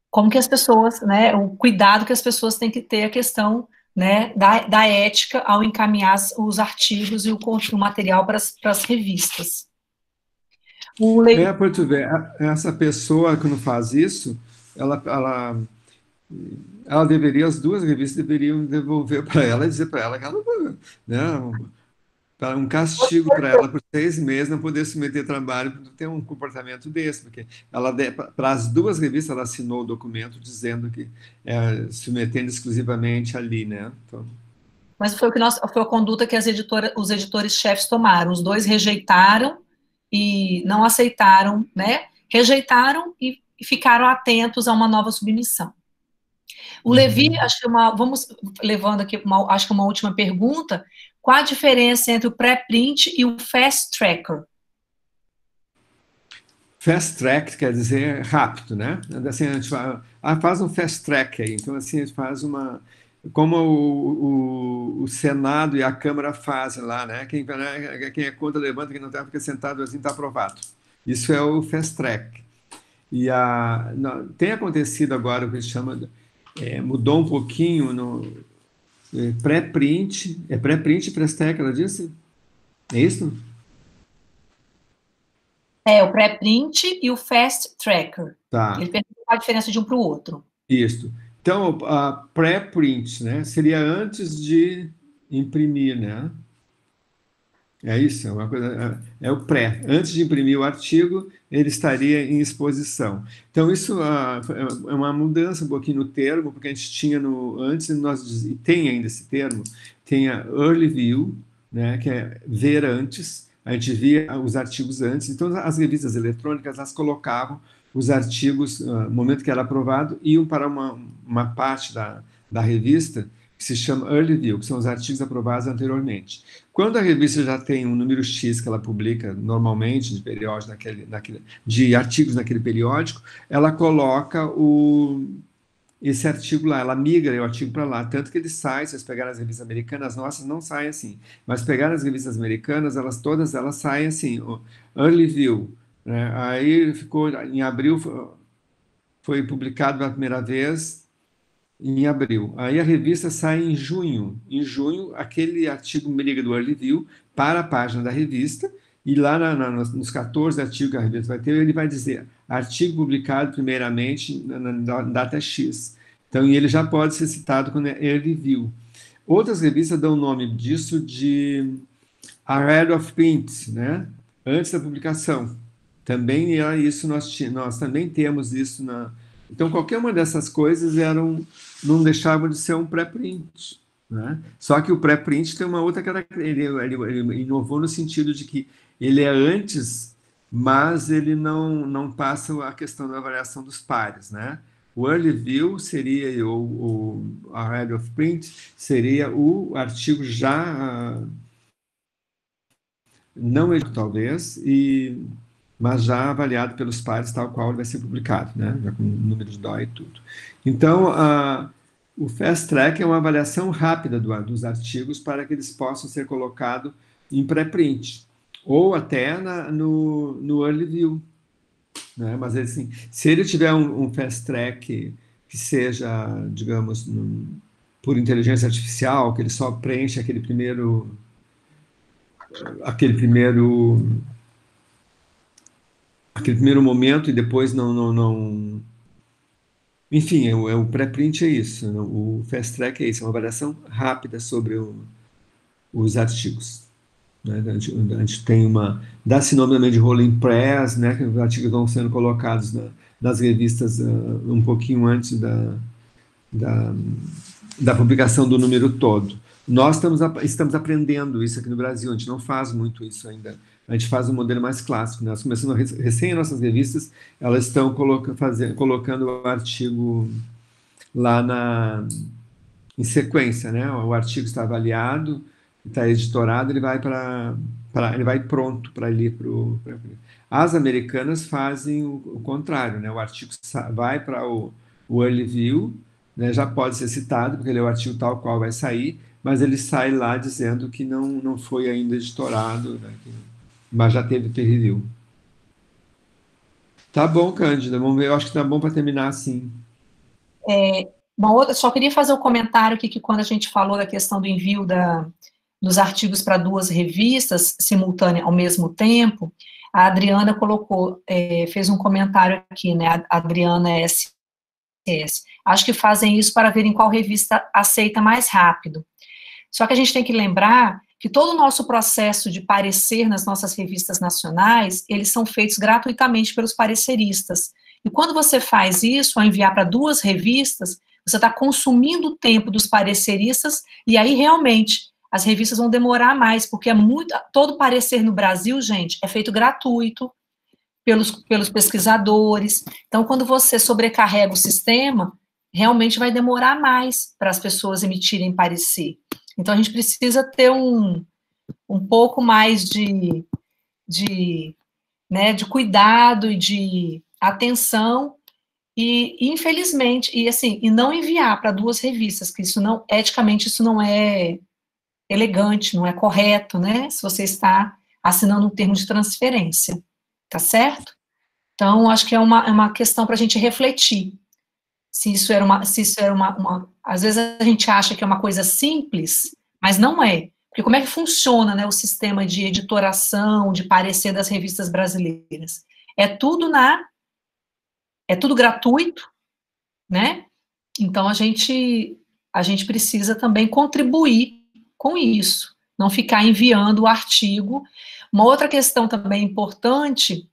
como que as pessoas, né, o cuidado que as pessoas têm que ter a questão, né, da ética ao encaminhar os artigos e o material para as revistas. Para tu ver, essa pessoa que não faz isso, ela deveria, as 2 revistas deveriam devolver para ela e dizer para ela que ela, né, um castigo para ela por 6 meses não poder submeter trabalho por ter um comportamento desse, porque para as 2 revistas ela assinou o documento dizendo que submetendo exclusivamente ali, né? Então, mas foi a conduta que os editores-chefes tomaram. Os 2 rejeitaram e não aceitaram, né? Rejeitaram e ficaram atentos a uma nova submissão. O Levi, acho que vamos levando aqui, acho que uma última pergunta. Qual a diferença entre o pré-print e o fast tracker? fast track quer dizer rápido, né? Assim, a gente faz um fast track aí. Então, assim, a gente faz como o Senado e a Câmara fazem lá, né? Quem é contra levanta, quem não está fica sentado assim, está aprovado. Isso é o fast track. E tem acontecido agora o que se chama, mudou um pouquinho no pré-print, pré-print e fast track, ela disse? É isso? O pré-print e o fast tracker. Tá. Ele pergunta qual a diferença de um para o outro. Isso. Então, a pré-print, né, seria antes de imprimir, né? É isso, é uma coisa, é o pré. Antes de imprimir o artigo, ele estaria em exposição. Então, isso é uma mudança um pouquinho no termo, porque a gente tinha antes, e tem ainda esse termo, tem a early view, né, que é ver antes, a gente via os artigos antes, então as revistas eletrônicas, elas colocavam os artigos, no momento que era aprovado, iam para uma parte da revista, que se chama Early View, que são os artigos aprovados anteriormente. Quando a revista já tem um número X que ela publica normalmente de periódico de artigos naquele periódico, ela coloca esse artigo lá, ela migra o artigo para lá, tanto que ele sai, se vocês pegarem as revistas americanas, as nossas não saem assim, mas pegar as revistas americanas, todas elas saem assim, Early View, né? Aí ficou, em abril, foi publicado pela primeira vez, em abril. Aí a revista sai em junho. Em junho, aquele artigo migra do Early View para a página da revista, e lá nos 14 artigos que a revista vai ter, ele vai dizer artigo publicado primeiramente na data X. Então, ele já pode ser citado quando é Early View. Outras revistas dão o nome disso de Ahead of Print, né? Antes da publicação. Também é isso, nós também temos isso Então, qualquer uma dessas coisas não deixava de ser um pré-print, né? Só que o pré-print tem uma outra característica, ele inovou no sentido de que ele é antes, mas ele não passa a questão da avaliação dos pares, né? O Early View seria, o Ahead of Print, seria o artigo já não editado, talvez, mas já avaliado pelos pares, tal qual ele vai ser publicado, né? Já com número de DOI e tudo. Então, o Fast Track é uma avaliação rápida dos artigos para que eles possam ser colocados em pré-print, ou até no Early View, né? Mas, assim, se ele tiver um Fast Track que seja, digamos, por inteligência artificial, que ele só preenche aquele primeiro momento e depois não... Enfim, o pré-print é isso, o fast track é isso, é uma avaliação rápida sobre os artigos, né? A gente tem dá-se nome também de rolling press, né, que os artigos vão sendo colocados nas revistas um pouquinho antes da publicação do número todo. Nós estamos aprendendo isso aqui no Brasil, a gente não faz muito isso ainda. A gente faz um modelo mais clássico. Nós começamos recém nossas revistas, elas estão colocando o artigo lá em sequência, né? O artigo está avaliado, está editorado, ele vai pronto para ir para As americanas fazem o contrário, né? O artigo vai para o o early view, né, já pode ser citado, porque ele é o artigo tal qual vai sair, mas ele sai lá dizendo que não foi ainda editorado, né, mas já teve peer review. Tá bom, Cândida, vamos ver, eu acho que tá bom para terminar assim. Só queria fazer um comentário aqui, que quando a gente falou da questão do envio dos artigos para 2 revistas simultâneas ao mesmo tempo, a Adriana fez um comentário aqui, né, a Adriana SS. Acho que fazem isso para ver em qual revista aceita mais rápido. Só que a gente tem que lembrar que todo o nosso processo de parecer nas nossas revistas nacionais, eles são feitos gratuitamente pelos pareceristas. E quando você faz isso, ao enviar para 2 revistas, você está consumindo o tempo dos pareceristas, e aí realmente as revistas vão demorar mais, porque todo parecer no Brasil, gente, é feito gratuito pelos pesquisadores. Então, quando você sobrecarrega o sistema, realmente vai demorar mais para as pessoas emitirem parecer. Então, a gente precisa ter um pouco mais de cuidado e de atenção, e infelizmente, e não enviar para 2 revistas, que eticamente isso não é elegante, não é correto, né? Se você está assinando um termo de transferência, tá certo? Então, acho que é uma questão para a gente refletir. Se isso era às vezes a gente acha que é uma coisa simples, mas não é. Porque como é que funciona, né, o sistema de editoração, de parecer das revistas brasileiras? É tudo gratuito, né? Então a gente precisa também contribuir com isso, não ficar enviando o artigo. Uma outra questão também importante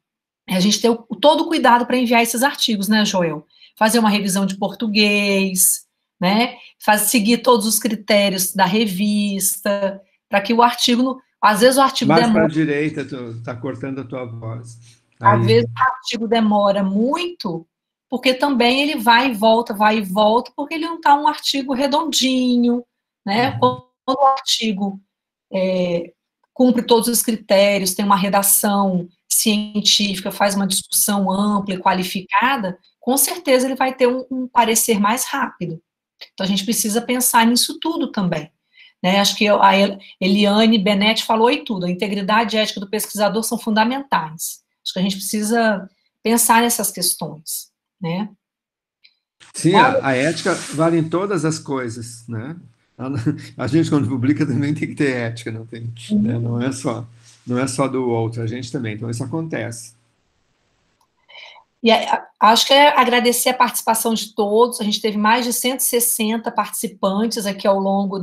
é a gente ter todo o cuidado para enviar esses artigos, né, Joel? Fazer uma revisão de português, né? Seguir todos os critérios da revista, para que o artigo, às vezes o artigo Mais para demora. a direita, está cortando a tua voz. Às vezes o artigo demora muito, porque também ele vai e volta, porque ele não está um artigo redondinho, né? Quando o artigo cumpre todos os critérios, tem uma redação científica, faz uma discussão ampla e qualificada, com certeza ele vai ter um parecer mais rápido. Então, a gente precisa pensar nisso tudo também. Né? Acho que a Eliane Benetti falou aí tudo. A integridade e a ética do pesquisador são fundamentais. Acho que a gente precisa pensar nessas questões. Né? Sim, a ética vale em todas as coisas. Né? A gente, quando publica, também tem que ter ética. Né? Não é só do outro, a gente também. Então, isso acontece. E acho que agradecer a participação de todos. A gente teve mais de 160 participantes aqui ao longo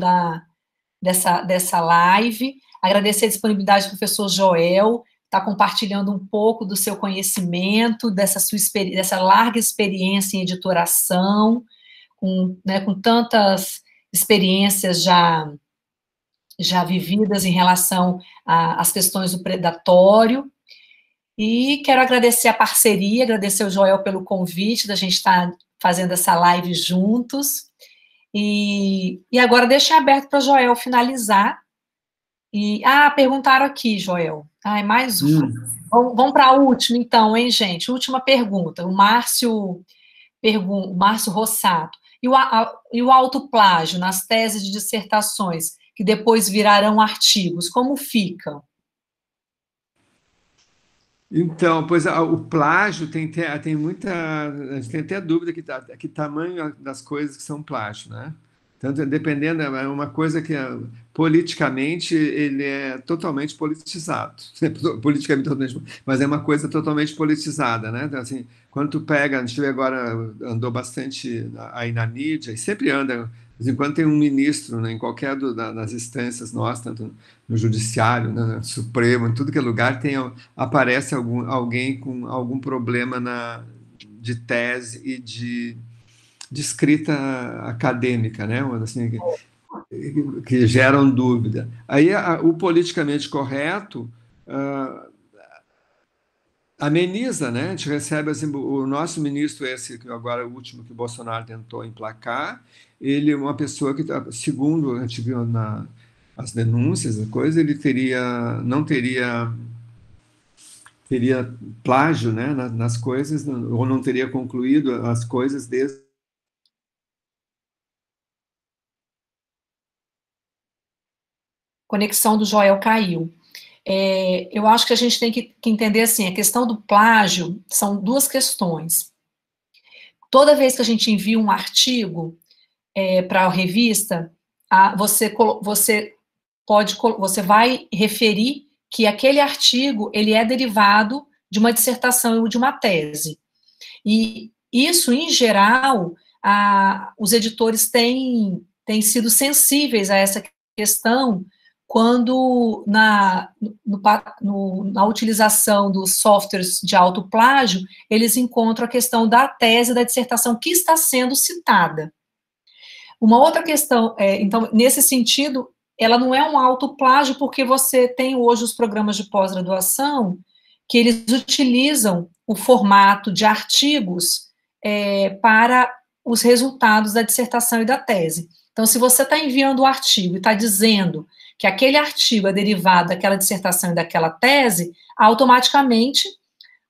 dessa live. Agradecer a disponibilidade do professor Joel, está compartilhando um pouco do seu conhecimento, dessa larga experiência em editoração, com tantas experiências já vividas em relação às questões do predatório. E quero agradecer a parceria, agradecer ao Joel pelo convite, da gente estar fazendo essa live juntos. E agora deixar aberto para o Joel finalizar. Perguntaram aqui, Joel. Mais um. Vamos para a última, então, hein, gente? Última pergunta. O Márcio Rossato. E o autoplágio nas teses de dissertações, que depois virarão artigos, como fica? Então, pois o plágio tem muita. A gente tem até dúvida que tamanho das coisas que são plágio, né? Tanto dependendo, é uma coisa que politicamente ele é totalmente politizado. Politicamente totalmente, mas é uma coisa totalmente politizada, né? Então, assim, quando tu pega, a gente vê agora, andou bastante aí na mídia, e sempre anda, de vez em quando tem um ministro, né, em qualquer das instâncias nossas, tanto no judiciário, no Supremo, em tudo que é lugar, aparece alguém com algum problema de tese e de escrita acadêmica, né? Assim, que geram dúvida. Aí o politicamente correto ameniza, né? A gente recebe assim, o nosso ministro, esse que agora o último que o Bolsonaro tentou emplacar, ele é uma pessoa que, segundo a gente viu as denúncias, ele não teria plágio, né, nas coisas, ou não teria concluído as coisas desde conexão do Joel caiu. Eu acho que a gente tem que entender assim, a questão do plágio são duas questões. Toda vez que a gente envia um artigo para a revista, você vai referir que aquele artigo ele é derivado de uma dissertação ou de uma tese. E isso, em geral, os editores têm sido sensíveis a essa questão quando na utilização dos softwares de autoplágio, eles encontram a questão da tese da dissertação que está sendo citada. Uma outra questão, então, nesse sentido, ela não é um autoplágio porque você tem hoje os programas de pós-graduação que eles utilizam o formato de artigos para os resultados da dissertação e da tese. Então, se você está enviando o artigo e está dizendo que aquele artigo é derivado daquela dissertação e daquela tese, automaticamente,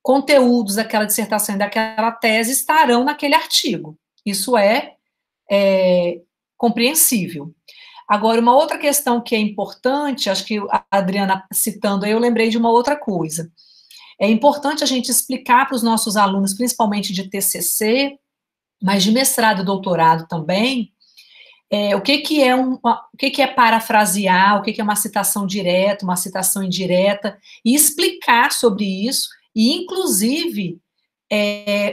conteúdos daquela dissertação e daquela tese estarão naquele artigo. Isso é compreensível. Agora, uma outra questão que é importante, acho que a Adriana citando aí, eu lembrei de uma outra coisa. É importante a gente explicar para os nossos alunos, principalmente de TCC, mas de mestrado e doutorado também, o que é parafrasear, o que é uma citação direta, uma citação indireta, e explicar sobre isso, e, inclusive,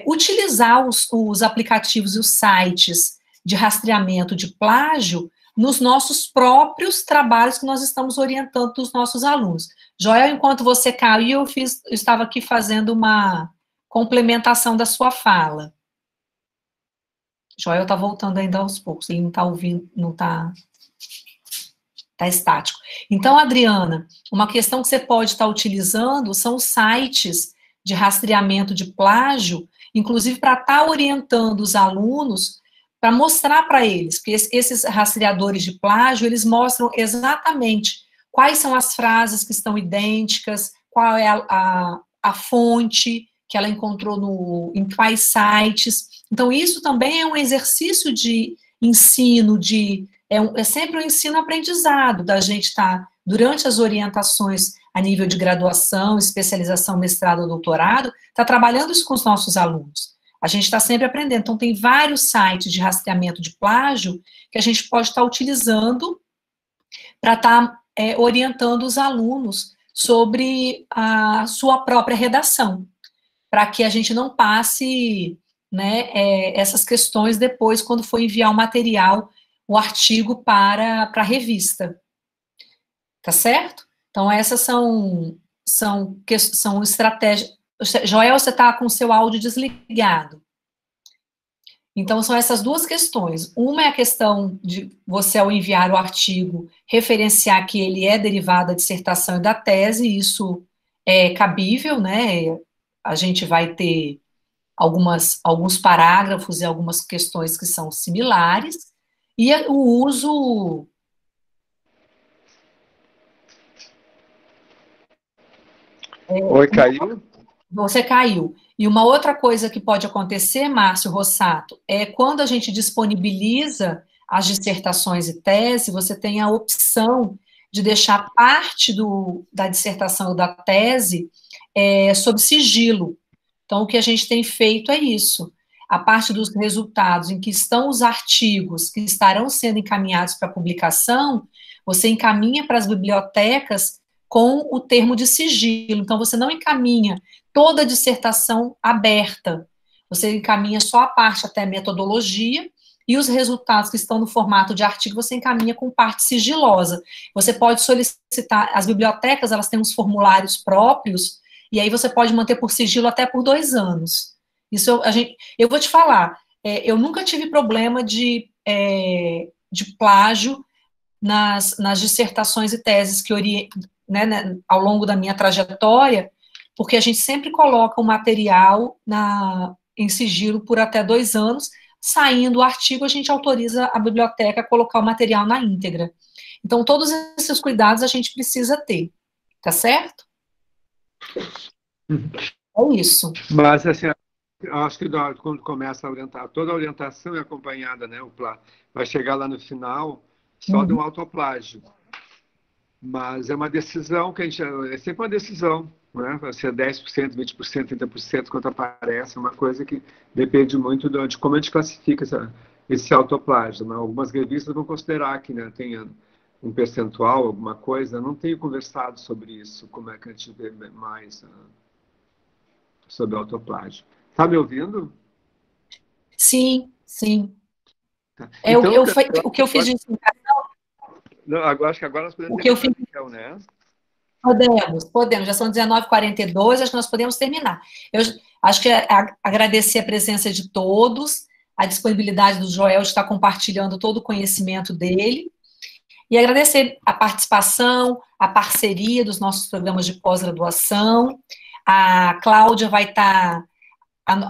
utilizar os aplicativos e os sites de rastreamento de plágio nos nossos próprios trabalhos que nós estamos orientando dos nossos alunos. Joel, enquanto você caiu, eu estava aqui fazendo uma complementação da sua fala. Joel está voltando ainda aos poucos, ele não está ouvindo, não está estático. Então, Adriana, uma questão que você pode estar utilizando são os sites de rastreamento de plágio, inclusive para estar orientando os alunos, para mostrar para eles, porque esses rastreadores de plágio, eles mostram exatamente quais são as frases que estão idênticas, qual é a fonte que ela encontrou em quais sites. Então, isso também é um exercício de ensino, é sempre um ensino-aprendizado, da gente estar, durante as orientações a nível de graduação, especialização, mestrado ou doutorado, está trabalhando isso com os nossos alunos. A gente está sempre aprendendo. Então, tem vários sites de rastreamento de plágio que a gente pode estar utilizando para estar orientando os alunos sobre a sua própria redação, para que a gente não passe essas questões depois, quando for enviar o material, o artigo para a revista. Tá certo? Então, essas são estratégias. Joel, você está com o seu áudio desligado. Então, são essas duas questões. Uma é a questão de você, ao enviar o artigo, referenciar que ele é derivado da dissertação e da tese, isso é cabível, né? A gente vai ter alguns parágrafos e algumas questões que são similares, e o uso... Oi, caiu? Você caiu. E uma outra coisa que pode acontecer, Márcio Rossato, é quando a gente disponibiliza as dissertações e tese, você tem a opção de deixar parte da dissertação ou da tese sob sigilo. Então, o que a gente tem feito é isso. A parte dos resultados em que estão os artigos que estarão sendo encaminhados para publicação, você encaminha para as bibliotecas com o termo de sigilo. Então, você não encaminha toda a dissertação aberta. Você encaminha só a parte até metodologia, e os resultados que estão no formato de artigo, você encaminha com parte sigilosa. Você pode solicitar, as bibliotecas, elas têm uns formulários próprios, e aí você pode manter por sigilo até por 2 anos. Isso eu vou te falar, eu nunca tive problema de plágio nas dissertações e teses que ao longo da minha trajetória, porque a gente sempre coloca o material em sigilo por até 2 anos, saindo o artigo, a gente autoriza a biblioteca a colocar o material na íntegra. Então, todos esses cuidados a gente precisa ter, tá certo? É isso. Mas, assim, acho que quando começa a orientar, toda a orientação é acompanhada, né? Vai chegar lá no final só do autoplágio. Mas é uma decisão que é sempre uma decisão, né? Se é 10%, 20%, 30%, quanto aparece, é uma coisa que depende muito de como a gente classifica esse autoplágio. Né? Algumas revistas vão considerar que, né, tenha um percentual, alguma coisa. Eu não tenho conversado sobre isso, como é que a gente vê mais sobre autoplágio. Está me ouvindo? Sim, sim. Tá. É Então, o que eu fiz de não, agora, acho que agora nós podemos o que eu terminar, fiz. então, né? Podemos, já são 19h42, acho que nós podemos terminar. Eu acho que agradecer a presença de todos, a disponibilidade do Joel de estar compartilhando todo o conhecimento dele, e agradecer a participação, a parceria dos nossos programas de pós-graduação. A Cláudia vai estar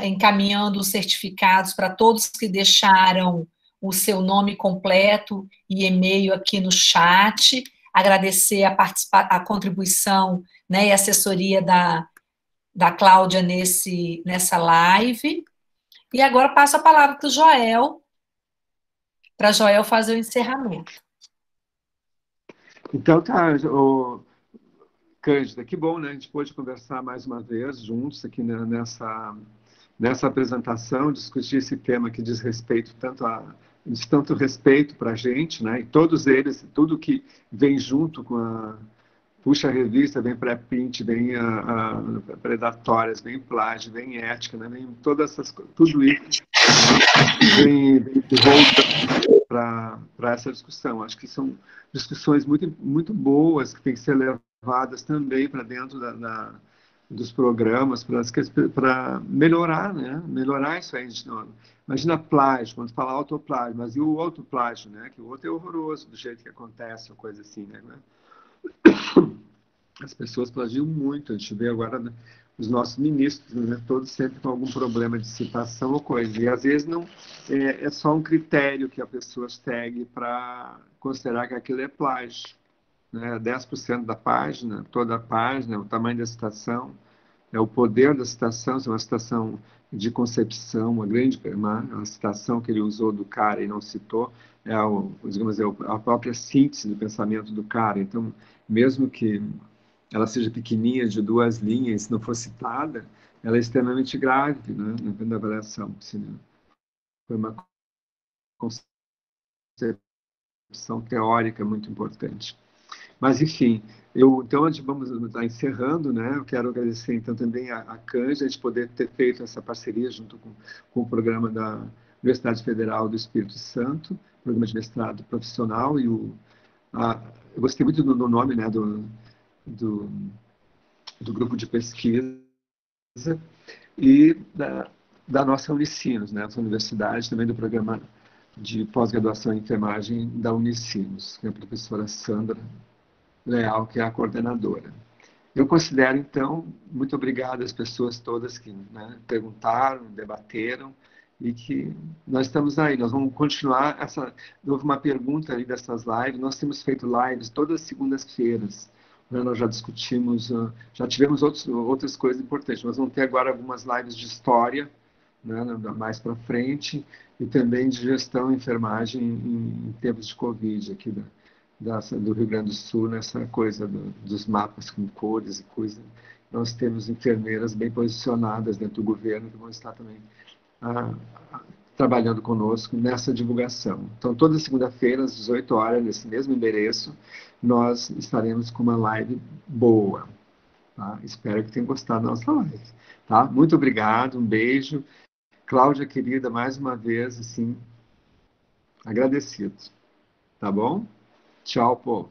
encaminhando os certificados para todos que deixaram o seu nome completo e e-mail aqui no chat. Agradecer a contribuição, né, e assessoria da Cláudia nessa live. E agora passo a palavra para o Joel, para Joel fazer o encerramento. Então tá, Cândida, que bom, né? A gente pôde conversar mais uma vez juntos aqui nessa apresentação, discutir esse tema que diz tanto respeito para a gente, né? E todos eles, tudo que vem junto com puxa a revista, vem pré-print, vem predatórias, vem plágio, vem ética, né? Vem todas essas coisas, tudo isso vem volta para essa discussão. Acho que são discussões muito, muito boas que têm que ser levadas também para dentro dos programas para melhorar, né? Melhorar isso aí. Imagina plágio, quando fala autoplágio, mas e o outro plágio, né? Que o outro é horroroso do jeito que acontece, uma coisa assim, né? As pessoas plagiam muito. A gente vê agora, né, os nossos ministros, né, todos sempre com algum problema de citação ou coisa. E às vezes não é só um critério que a pessoa segue para considerar que aquilo é plágio. Né? 10% da página, toda a página, o tamanho da citação, é o poder da citação, se é uma citação de concepção, uma citação que ele usou do cara e não citou, digamos, a própria síntese do pensamento do cara. Então, mesmo que ela seja pequenininha, de 2 linhas, se não for citada, ela é extremamente grave, né, na avaliação. Foi uma concepção teórica muito importante. Mas, enfim, então, vamos estar encerrando, né? Eu quero agradecer, então, também a Cândida de poder ter feito essa parceria junto com o programa da Universidade Federal do Espírito Santo, programa de mestrado profissional, e eu gostei muito do nome, né, do grupo de pesquisa e da nossa Unicinos, né, nossa universidade, também do programa de pós-graduação em enfermagem da Unicinos, que é a professora Sandra Leal, que é a coordenadora. Eu considero, então, muito obrigado às pessoas todas que, né, perguntaram, debateram, e que nós estamos aí, nós vamos continuar houve uma pergunta aí dessas lives, nós temos feito lives todas as segundas-feiras, né, nós já discutimos, já tivemos outras coisas importantes, nós vamos ter agora algumas lives de história, né, mais para frente, e também de gestão e enfermagem em tempos de Covid, aqui do Rio Grande do Sul, nessa coisa dos mapas com cores e coisa. Nós temos enfermeiras bem posicionadas dentro do governo que vão estar também trabalhando conosco nessa divulgação. Então, toda segunda-feira, às 18 horas, nesse mesmo endereço, nós estaremos com uma live boa. Tá? Espero que tenham gostado da nossa live. Tá? Muito obrigado, um beijo. Cláudia, querida, mais uma vez, assim, agradecido. Tá bom? Tchau, povo.